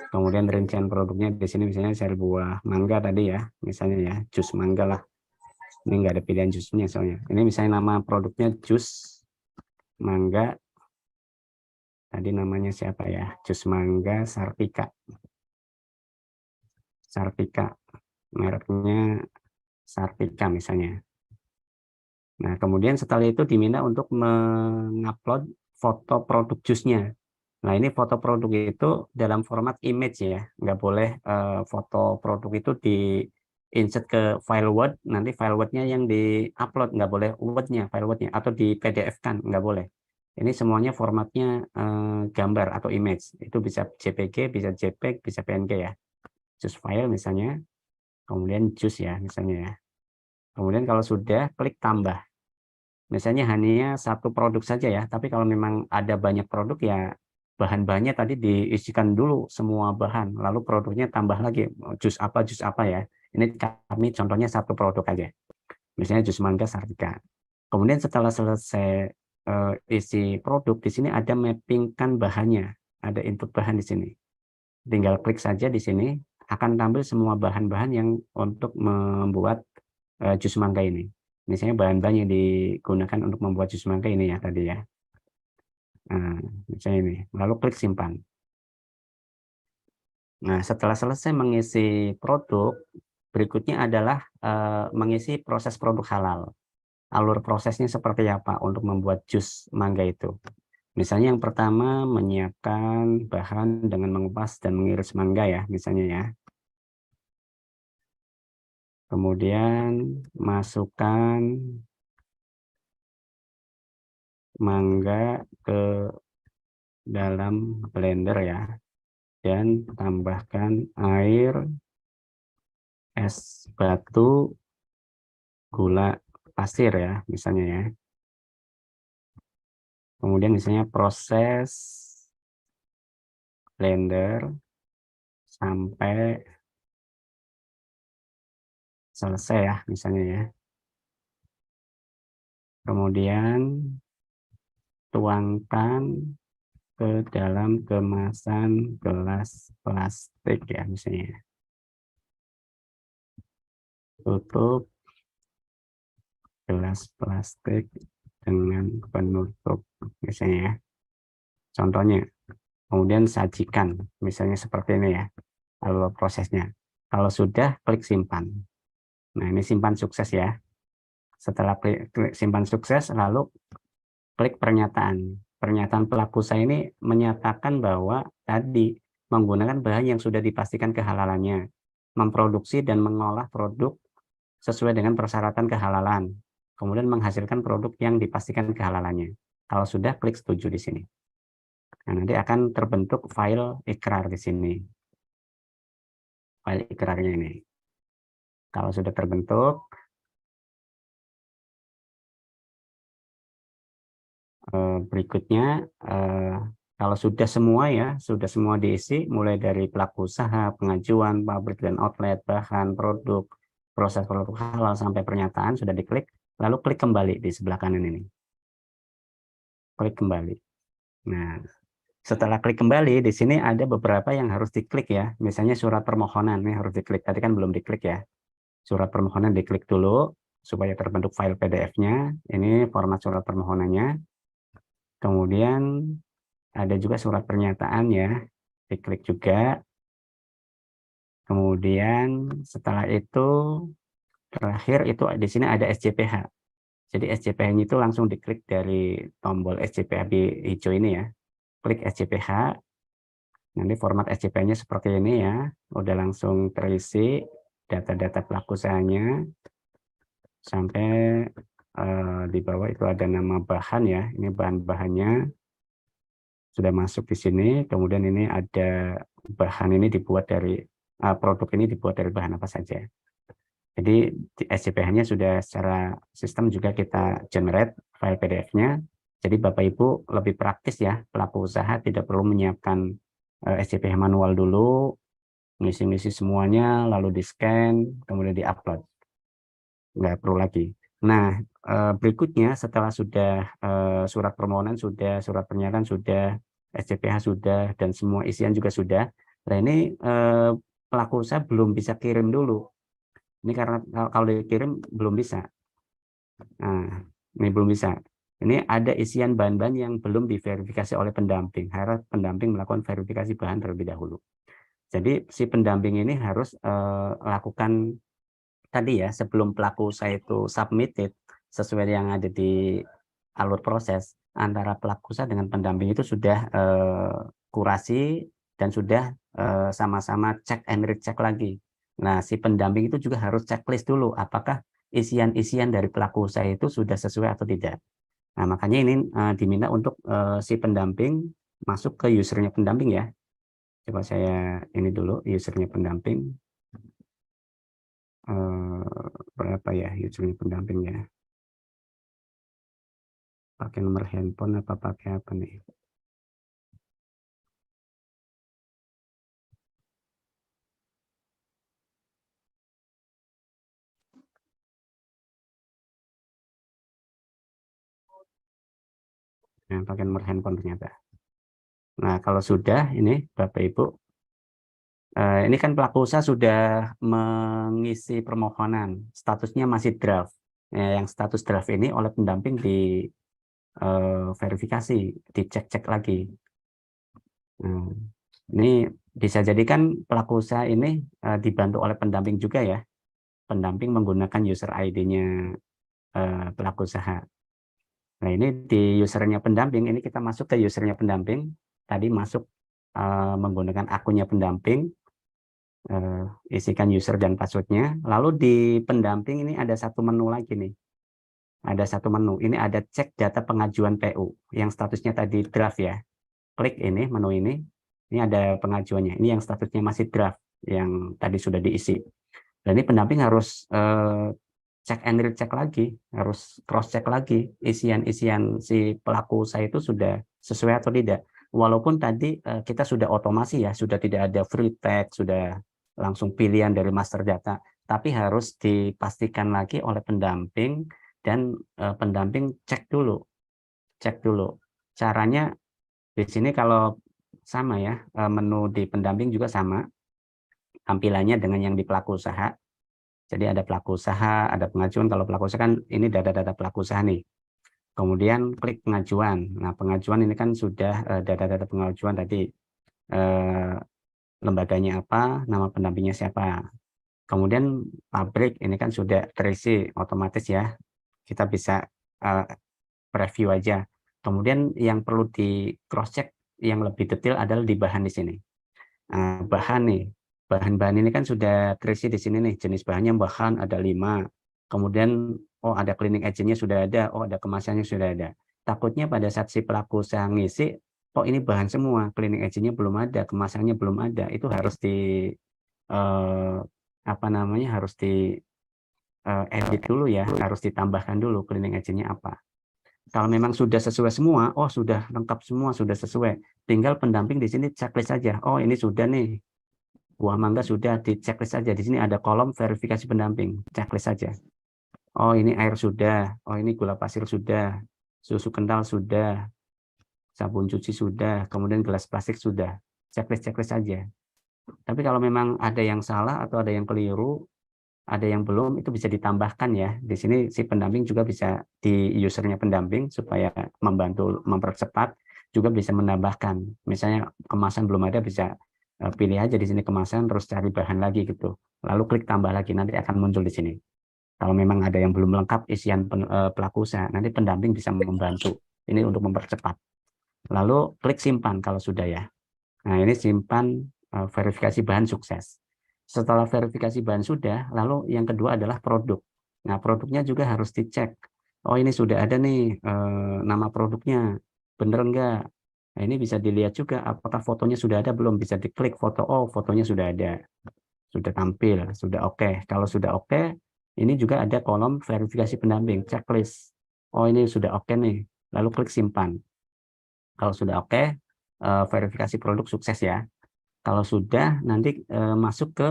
Kemudian rincian produknya di sini misalnya sari buah mangga tadi ya, misalnya ya, jus mangga lah. Ini enggak ada pilihan jusnya soalnya. Ini misalnya nama produknya jus mangga, tadi namanya siapa ya, jus mangga Sartika, mereknya Sartika misalnya. Nah, kemudian setelah itu diminta untuk mengupload foto produk jusnya. Nah, ini foto produk itu dalam format image ya, nggak boleh foto produk itu di insert ke file Word, nanti file Word-nya yang di-upload, nggak boleh Word-nya, file Word-nya, atau di PDF-kan, nggak boleh. Ini semuanya formatnya gambar atau image, itu bisa JPG, bisa JPEG, bisa PNG ya. Just file misalnya, kemudian just ya misalnya ya. Kemudian kalau sudah, klik tambah. Misalnya hanya satu produk saja ya, tapi kalau memang ada banyak produk ya bahan-bahannya tadi diisikan dulu semua bahan, lalu produknya tambah lagi jus apa ya. Ini kami contohnya satu produk aja, misalnya jus mangga Sartika. Kemudian setelah selesai isi produk, di sini ada mappingkan bahannya, ada input bahan di sini. Tinggal klik saja di sini, akan tampil semua bahan-bahan yang untuk membuat jus mangga ini. Misalnya bahan-bahan yang digunakan untuk membuat jus mangga ini ya tadi ya. Nah, misalnya ini, lalu klik simpan. Nah, setelah selesai mengisi produk, berikutnya adalah mengisi proses produk halal. Alur prosesnya seperti apa untuk membuat jus mangga itu. Misalnya yang pertama menyiapkan bahan dengan mengupas dan mengiris mangga ya, misalnya ya. Kemudian masukkan mangga ke dalam blender ya, dan tambahkan air, es batu, gula pasir ya, misalnya ya. Kemudian misalnya proses blender sampai selesai ya, misalnya ya. Kemudian tuangkan ke dalam kemasan gelas plastik ya, misalnya. Tutup gelas plastik dengan penutup, misalnya ya. Contohnya. Kemudian sajikan, misalnya seperti ini ya, alur prosesnya. Kalau sudah, klik simpan. Nah, ini simpan sukses ya. Setelah klik simpan sukses, lalu klik pernyataan. Pernyataan pelaku usaha ini menyatakan bahwa tadi menggunakan bahan yang sudah dipastikan kehalalannya, memproduksi dan mengolah produk sesuai dengan persyaratan kehalalan, kemudian menghasilkan produk yang dipastikan kehalalannya. Kalau sudah, klik setuju di sini. Nah, nanti akan terbentuk file ikrar di sini. File ikrarnya ini. Kalau sudah terbentuk, berikutnya kalau sudah semua ya, sudah semua diisi, mulai dari pelaku usaha, pengajuan, pabrik dan outlet, bahan, produk, proses produk halal sampai pernyataan sudah diklik, lalu klik kembali di sebelah kanan ini. Klik kembali. Nah, setelah klik kembali, di sini ada beberapa yang harus diklik ya. Misalnya surat permohonan, ini harus diklik. Tadi kan belum diklik ya. Surat permohonan diklik dulu, supaya terbentuk file PDF-nya. Ini format surat permohonannya. Kemudian ada juga surat pernyataan ya. Diklik juga. Kemudian setelah itu, terakhir itu di sini ada SJPH. Jadi SJPH-nya itu langsung diklik dari tombol SJPH hijau ini ya. Klik SJPH. Nanti format SJPH-nya seperti ini ya, udah langsung terisi data-data pelaku usahanya, sampai di bawah itu ada nama bahan ya, ini bahan-bahannya sudah masuk di sini, kemudian ini ada bahan ini dibuat dari, produk ini dibuat dari bahan apa saja. Jadi SJPH-nya sudah secara sistem juga kita generate file PDF-nya, jadi Bapak Ibu lebih praktis ya, pelaku usaha tidak perlu menyiapkan SJPH manual dulu, ngisi-ngisi semuanya, lalu di-scan, kemudian di-upload. Nggak perlu lagi. Nah, berikutnya setelah sudah surat permohonan sudah, surat pernyataan sudah, SJPH sudah, dan semua isian juga sudah, nah ini pelaku usaha belum bisa kirim dulu. Ini karena kalau dikirim belum bisa. Nah, ini belum bisa. Ini ada isian bahan-bahan yang belum diverifikasi oleh pendamping. Harus pendamping melakukan verifikasi bahan terlebih dahulu. Jadi si pendamping ini harus lakukan tadi ya, sebelum pelaku usaha itu submitted sesuai yang ada di alur proses, antara pelaku usaha dengan pendamping itu sudah kurasi dan sudah sama-sama cek and recheck lagi. Nah, si pendamping itu juga harus checklist dulu apakah isian-isian dari pelaku usaha itu sudah sesuai atau tidak. Nah, makanya ini diminta untuk si pendamping masuk ke usernya pendamping ya. Coba saya ini dulu usernya pendamping. Berapa ya usernya pendamping ya? Pakai nomor handphone apa pakai apa nih? Nah, pakai nomor handphone ternyata. Nah, kalau sudah ini Bapak Ibu, ini kan pelaku usaha sudah mengisi permohonan, statusnya masih draft. Yang status draft ini oleh pendamping di verifikasi, dicek-cek lagi. Nah, ini bisa jadi kan pelaku usaha ini dibantu oleh pendamping juga ya. Pendamping menggunakan user ID-nya pelaku usaha. Nah, ini di usernya pendamping, ini kita masuk ke usernya pendamping. Tadi masuk menggunakan akunnya pendamping, isikan user dan passwordnya. Lalu di pendamping ini ada satu menu lagi nih. Ada satu menu, ini ada cek data pengajuan PU, yang statusnya tadi draft ya. Klik ini, menu ini ada pengajuannya. Ini yang statusnya masih draft, yang tadi sudah diisi. Dan ini pendamping harus cek and recheck lagi, harus cross check lagi isian-isian si pelaku usaha itu sudah sesuai atau tidak. Walaupun tadi kita sudah otomasi ya, sudah tidak ada free text, sudah langsung pilihan dari master data, tapi harus dipastikan lagi oleh pendamping dan pendamping cek dulu. Caranya di sini kalau sama ya, menu di pendamping juga sama tampilannya dengan yang di pelaku usaha. Jadi ada pelaku usaha, ada pengajuan. Kalau pelaku usaha kan ini data-data pelaku usaha nih. Kemudian klik pengajuan. Nah, pengajuan ini kan sudah data-data pengajuan tadi. Lembaganya apa, nama pendampingnya siapa. Kemudian pabrik ini kan sudah terisi otomatis ya. Kita bisa preview aja. Kemudian yang perlu di cross check yang lebih detail adalah di bahan di sini. Bahan nih, bahan-bahan ini kan sudah terisi di sini nih, jenis bahannya bahan ada 5, kemudian oh ada cleaning agentnya sudah ada, oh ada kemasannya sudah ada. Takutnya pada saat si pelaku usaha ngisi, oh ini bahan semua, cleaning agentnya belum ada, kemasannya belum ada, itu harus di apa namanya, harus di edit dulu ya, harus ditambahkan dulu cleaning agentnya apa. Kalau memang sudah sesuai semua, oh sudah lengkap semua, sudah sesuai, tinggal pendamping di sini checklist saja, oh ini sudah nih, buah mangga sudah, di checklist saja. Di sini ada kolom verifikasi pendamping, checklist saja. Oh ini air sudah, oh ini gula pasir sudah, susu kental sudah, sabun cuci sudah, kemudian gelas plastik sudah, checklist saja. Tapi kalau memang ada yang salah atau ada yang keliru, ada yang belum, itu bisa ditambahkan ya. Di sini si pendamping juga bisa di usernya pendamping supaya membantu mempercepat, juga bisa menambahkan. Misalnya kemasan belum ada, bisa pilih aja di sini kemasan, terus cari bahan lagi gitu. Lalu klik tambah lagi, nanti akan muncul di sini. Kalau memang ada yang belum lengkap isian pelaku usaha, nanti pendamping bisa membantu. Ini untuk mempercepat. Lalu klik simpan kalau sudah ya. Nah, ini simpan verifikasi bahan sukses. Setelah verifikasi bahan sudah, lalu yang kedua adalah produk. Nah, produknya juga harus dicek. Oh, ini sudah ada nih nama produknya. Bener enggak? Nah, ini bisa dilihat juga apakah fotonya sudah ada belum. Bisa diklik foto. Oh, fotonya sudah ada. Sudah tampil. Sudah oke. Kalau sudah oke, ini juga ada kolom verifikasi pendamping, checklist. Oh, ini sudah oke nih. Lalu klik simpan. Kalau sudah oke, verifikasi produk sukses ya. Kalau sudah, nanti masuk ke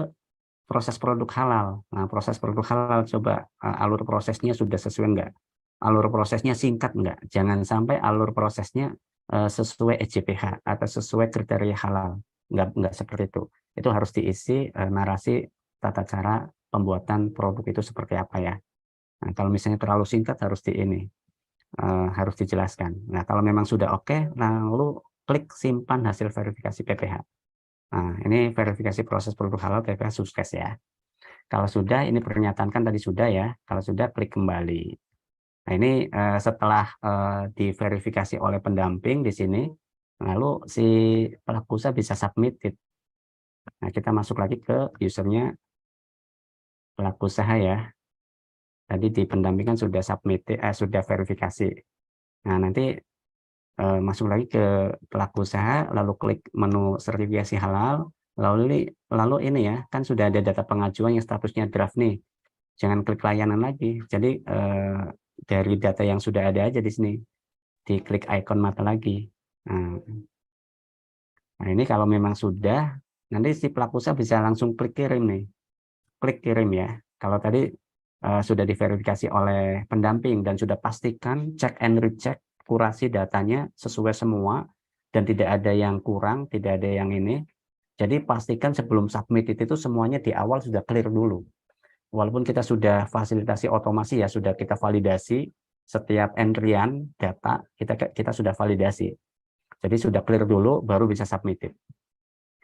proses produk halal. Nah, proses produk halal, coba alur prosesnya sudah sesuai enggak? Alur prosesnya singkat enggak? Jangan sampai alur prosesnya sesuai EJPH atau sesuai kriteria halal. Enggak seperti itu. Itu harus diisi narasi tata cara pembuatan produk itu seperti apa ya. Nah, kalau misalnya terlalu singkat harus di ini. harus dijelaskan. Nah, kalau memang sudah oke, lalu klik simpan hasil verifikasi PPH. Nah, ini verifikasi proses produk halal PPH sukses ya. Kalau sudah, ini pernyataan kan tadi sudah ya. Kalau sudah, klik kembali. Nah, ini setelah diverifikasi oleh pendamping di sini, lalu si pelaku usaha bisa submit. Nah, kita masuk lagi ke usernya pelaku usaha ya. Tadi di pendamping kan sudah submit, sudah verifikasi. Nah, nanti masuk lagi ke pelaku usaha, lalu klik menu sertifikasi halal, lalu ini ya, kan sudah ada data pengajuan yang statusnya draft nih. Jangan klik layanan lagi. Jadi dari data yang sudah ada aja di sini, diklik icon mata lagi. Nah, ini kalau memang sudah, nanti si pelaku usaha bisa langsung klik kirim nih. Klik kirim ya. Kalau tadi sudah diverifikasi oleh pendamping dan sudah pastikan check and recheck, kurasi datanya sesuai semua dan tidak ada yang kurang, tidak ada yang ini. Jadi pastikan sebelum submit itu semuanya di awal sudah clear dulu. Walaupun kita sudah fasilitasi otomasi ya, sudah kita validasi setiap entryan data, kita sudah validasi. Jadi sudah clear dulu baru bisa submit.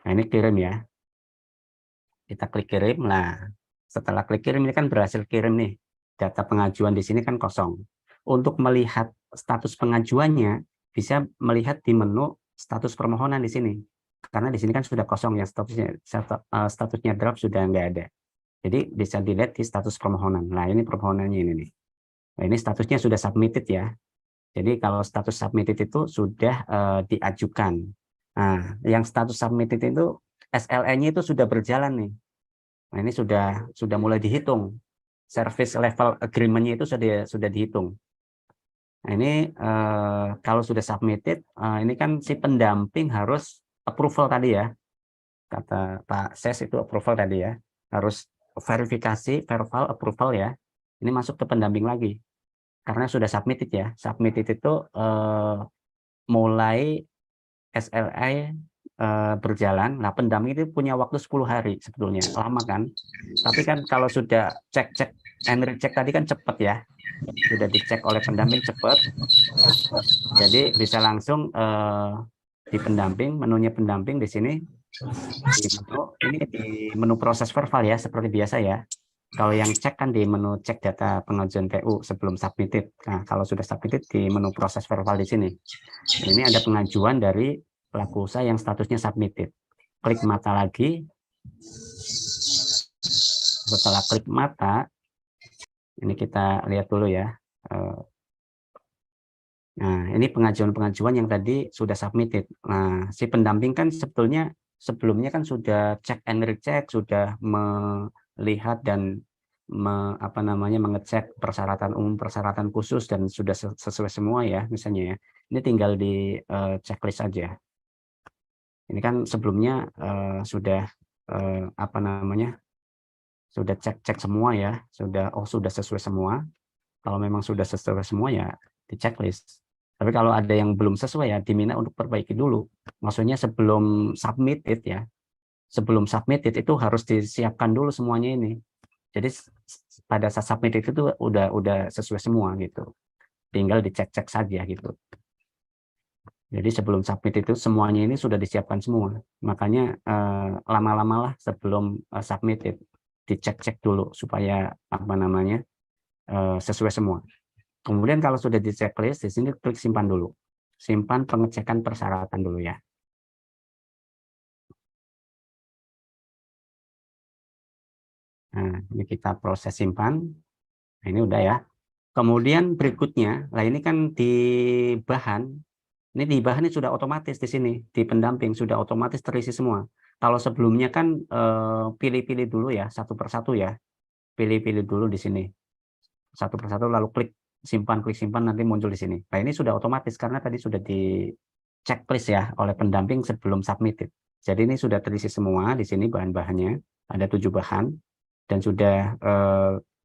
Nah, ini kirim ya. Kita klik kirim. Nah, setelah klik kirim ini kan berhasil kirim nih. Data pengajuan di sini kan kosong. Untuk melihat status pengajuannya bisa melihat di menu status permohonan di sini. Karena di sini kan sudah kosong ya, statusnya draft sudah nggak ada. Jadi bisa dilihat di status permohonan. Nah, ini permohonannya ini nih. Nah, ini statusnya sudah submitted ya. Jadi kalau status submitted itu sudah diajukan. Nah, yang status submitted itu SLA-nya itu sudah berjalan nih. Nah, ini sudah mulai dihitung. Service level agreement-nya itu sudah dihitung. Nah, ini kalau sudah submitted, ini kan si pendamping harus approval tadi ya. Kata Pak Ses itu approval tadi ya. Harus verifikasi, verbal approval ya. Ini masuk ke pendamping lagi. Karena sudah submitted ya. Submitted itu mulai SLA berjalan. Nah, pendamping itu punya waktu 10 hari sebetulnya. Lama kan? Tapi kan kalau sudah cek and recheck tadi kan cepat ya. Sudah dicek oleh pendamping cepat. Jadi bisa langsung di pendamping, menunya pendamping di sini. Ini di menu proses verbal ya, seperti biasa ya. Kalau yang cek kan di menu cek data pengajuan PU sebelum submitted. Nah, kalau sudah submitted di menu proses verbal di sini. Ini ada pengajuan dari pelaku usaha yang statusnya submitted. Klik mata lagi. Setelah klik mata, ini kita lihat dulu ya. Nah, ini pengajuan-pengajuan yang tadi sudah submitted. Nah, si pendamping kan sebelumnya kan sudah check and recheck, sudah melihat dan mengecek persyaratan umum, persyaratan khusus dan sudah sesuai semua ya, misalnya ya. Ini tinggal di checklist saja. Ini kan sebelumnya sudah sudah cek semua ya, sudah sesuai semua. Kalau memang sudah sesuai semua ya di checklist. Tapi kalau ada yang belum sesuai ya diminta untuk perbaiki dulu. Maksudnya sebelum submitted ya. Sebelum submitted itu harus disiapkan dulu semuanya ini. Jadi pada saat submitted itu udah sesuai semua gitu. Tinggal dicek-cek saja gitu. Jadi sebelum submit itu semuanya ini sudah disiapkan semua. Makanya lama-lamalah sebelum submitted dicek-cek dulu supaya sesuai semua. Kemudian kalau sudah di checklist, di sini klik simpan dulu. Simpan pengecekan persyaratan dulu ya. Nah, ini kita proses simpan. Nah, ini udah ya. Kemudian berikutnya, lah ini kan di bahan. Ini di bahan ini sudah otomatis di sini. Di pendamping sudah otomatis terisi semua. Kalau sebelumnya kan pilih-pilih dulu ya, satu persatu ya. Pilih-pilih dulu di sini. Satu persatu lalu klik simpan nanti muncul di sini. Nah, ini sudah otomatis karena tadi sudah di checklist ya oleh pendamping sebelum submitted. Jadi ini sudah terisi semua di sini bahan-bahannya, ada 7 bahan dan sudah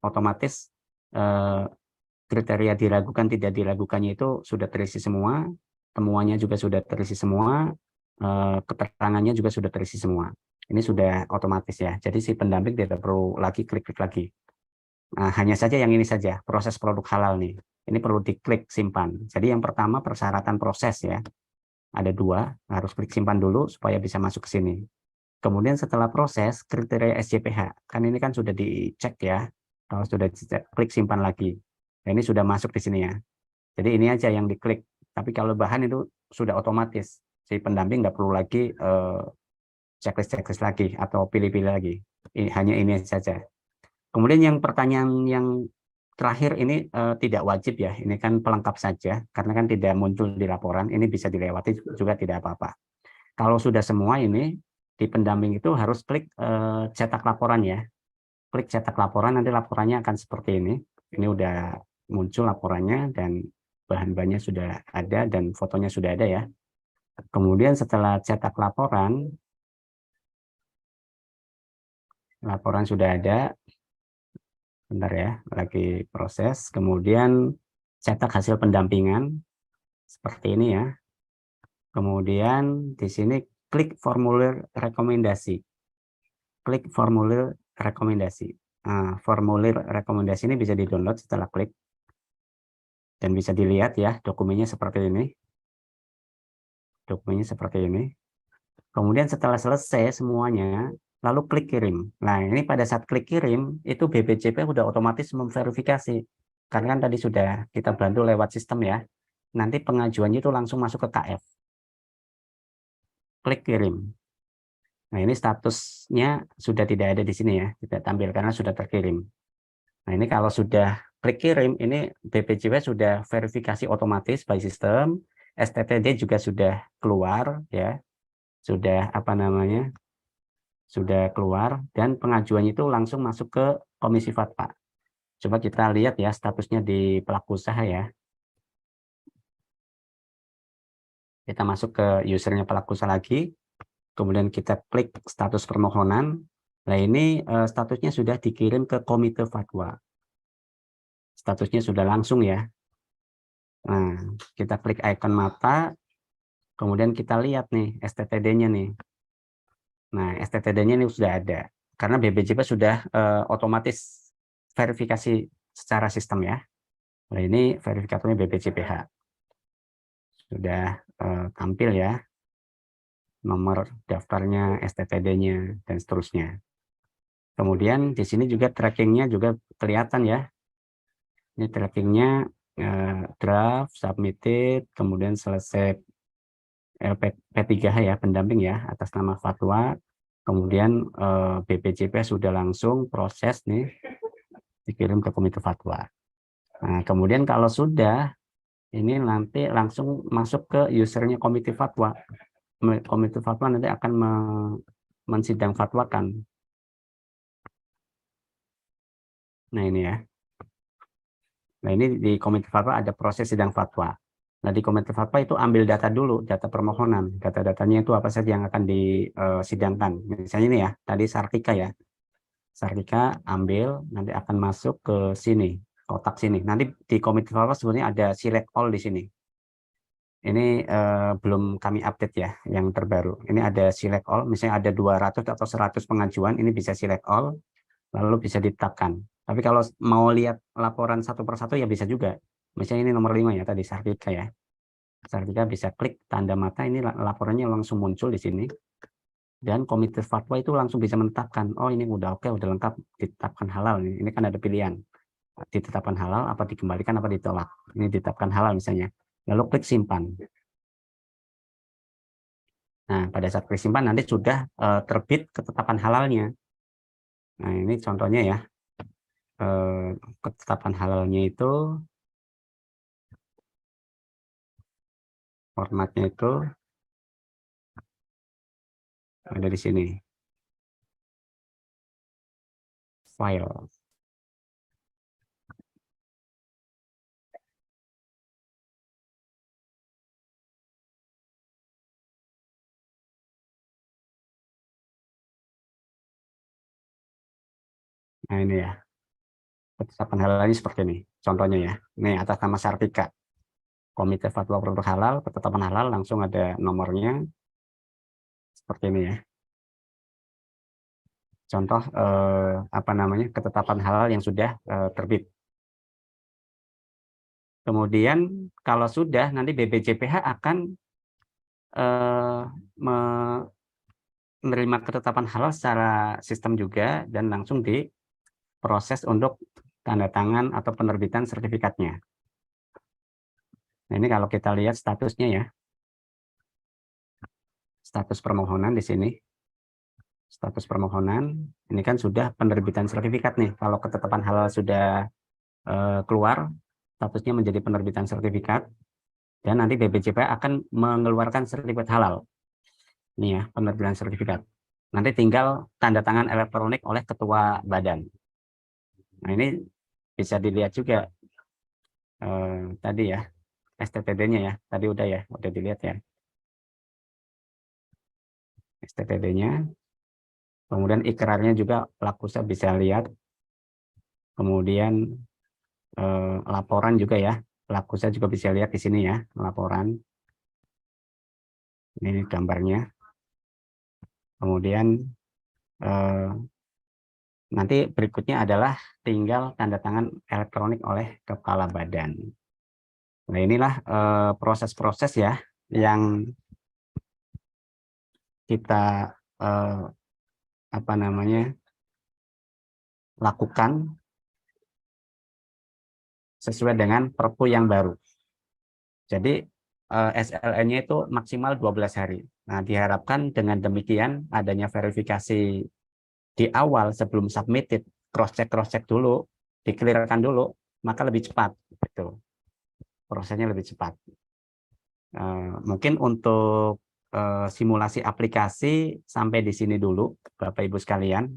otomatis kriteria diragukan tidak diragukannya itu sudah terisi semua, temuannya juga sudah terisi semua, keterangannya juga sudah terisi semua. Ini sudah otomatis ya. Jadi si pendamping tidak perlu lagi klik-klik lagi. Nah, hanya saja yang ini saja, proses produk halal nih. ini perlu diklik simpan. Jadi yang pertama persyaratan proses ya. Ada 2, harus klik simpan dulu supaya bisa masuk ke sini. Kemudian setelah proses, kriteria SJPH. Kan ini kan sudah dicek ya. Kalau sudah dicek, klik simpan lagi. Nah, ini sudah masuk di sini ya. Jadi ini aja yang diklik. Tapi kalau bahan itu sudah otomatis. Si pendamping nggak perlu lagi checklist lagi atau pilih-pilih lagi. Hanya ini saja. Kemudian yang pertanyaan yang terakhir ini tidak wajib ya. Ini kan pelengkap saja karena kan tidak muncul di laporan. Ini bisa dilewati juga tidak apa-apa. Kalau sudah semua ini di pendamping itu harus klik cetak laporan ya. Klik cetak laporan, nanti laporannya akan seperti ini. Ini udah muncul laporannya dan bahan-bahannya sudah ada dan fotonya sudah ada ya. Kemudian setelah cetak laporan sudah ada. Bentar ya, lagi proses. Kemudian cetak hasil pendampingan seperti ini ya. Kemudian di sini klik formulir rekomendasi. Klik formulir rekomendasi. Nah, formulir rekomendasi ini bisa di-download setelah klik. Dan bisa dilihat ya, dokumennya seperti ini. Dokumennya seperti ini. Kemudian setelah selesai semuanya, lalu klik kirim. Nah, ini pada saat klik kirim, itu BPJP sudah otomatis memverifikasi. Karena kan tadi sudah kita bantu lewat sistem ya. Nanti pengajuannya itu langsung masuk ke KF. Klik kirim. Nah, ini statusnya sudah tidak ada di sini ya, tidak tampil karena sudah terkirim. Nah, ini kalau sudah klik kirim, ini BPJP sudah verifikasi otomatis by system, STTD juga sudah keluar ya, sudah apa namanya, sudah keluar dan pengajuannya itu langsung masuk ke Komisi Fatwa. Coba kita lihat ya statusnya di pelaku usaha ya. Kita masuk ke usernya pelaku usaha lagi. Kemudian kita klik status permohonan. Nah, ini statusnya sudah dikirim ke Komite Fatwa. Statusnya sudah langsung ya. Nah, kita klik icon mata, kemudian kita lihat nih STTD-nya nih. Nah, STTD-nya ini sudah ada. Karena BPJP sudah otomatis verifikasi secara sistem ya. Nah, ini verifikatornya BPJPH. Sudah tampil ya. Nomor daftarnya, STTD-nya, dan seterusnya. Kemudian di sini juga trackingnya juga kelihatan ya. Ini trackingnya draft, submitted, kemudian selesai LP3H ya, pendamping ya, atas nama Fatwa. Kemudian BPJP sudah langsung proses nih, dikirim ke Komite Fatwa. Nah, kemudian kalau sudah, ini nanti langsung masuk ke usernya Komite Fatwa. Komite Fatwa nanti akan mensidang fatwakan. Nah, ini ya. Nah, ini di Komite Fatwa ada proses sidang fatwa. Nah, di Komite Fatwa itu ambil data dulu, data permohonan. Data-datanya itu apa saja yang akan disidangkan. Misalnya ini ya, tadi Sartika ya. Sartika ambil, nanti akan masuk ke sini, kotak sini. Nanti di Komite Fatwa sebenarnya ada select all di sini. Ini belum kami update ya, yang terbaru. Ini ada select all, misalnya ada 200 atau 100 pengajuan, ini bisa select all, lalu bisa ditetapkan. Tapi kalau mau lihat laporan satu persatu ya bisa juga. Misalnya ini nomor 5 ya tadi Sartika ya. Sartika bisa klik tanda mata, ini laporannya langsung muncul di sini. Dan Komite Fatwa itu langsung bisa menetapkan, oh ini udah oke, udah lengkap, ditetapkan halal. Ini kan ada pilihan, ditetapkan halal, apa dikembalikan, apa ditolak. Ini ditetapkan halal misalnya. Lalu klik simpan. Nah, pada saat klik simpan nanti sudah terbit ketetapan halalnya. Nah, ini contohnya ya. Ketetapan halalnya itu formatnya itu ada di sini. File. Nah, ini ya. Ketetapan halalnya seperti ini. Contohnya ya. Ini atas nama Sartika. Komite Fatwa Produk Halal, ketetapan halal langsung ada nomornya. Seperti ini ya. Contoh apa namanya? Ketetapan halal yang sudah terbit. Kemudian kalau sudah, nanti BPJPH akan menerima ketetapan halal secara sistem juga dan langsung diproses untuk tanda tangan atau penerbitan sertifikatnya. Nah, ini kalau kita lihat statusnya ya. Status permohonan di sini. Status permohonan, ini kan sudah penerbitan sertifikat nih. Kalau ketetapan halal sudah keluar, statusnya menjadi penerbitan sertifikat, dan nanti BPJPH akan mengeluarkan sertifikat halal. Ini ya, penerbitan sertifikat. Nanti tinggal tanda tangan elektronik oleh ketua badan. Nah, ini bisa dilihat juga tadi ya, STTD-nya ya, tadi udah dilihat ya. STTD-nya, kemudian ikrarnya juga pelaku usaha bisa lihat, kemudian laporan juga ya, pelaku usaha juga bisa lihat di sini ya, laporan. Ini gambarnya. Kemudian nanti berikutnya adalah tinggal tanda tangan elektronik oleh kepala badan. Nah, inilah proses-proses ya yang kita lakukan sesuai dengan Perpu yang baru. Jadi SLN-nya itu maksimal 12 hari. Nah, diharapkan dengan demikian adanya verifikasi di awal sebelum submitted, cross-check dulu, di-clearkan dulu, maka lebih cepat. Gitu. Prosesnya lebih cepat. Mungkin untuk simulasi aplikasi sampai di sini dulu, Bapak Ibu sekalian.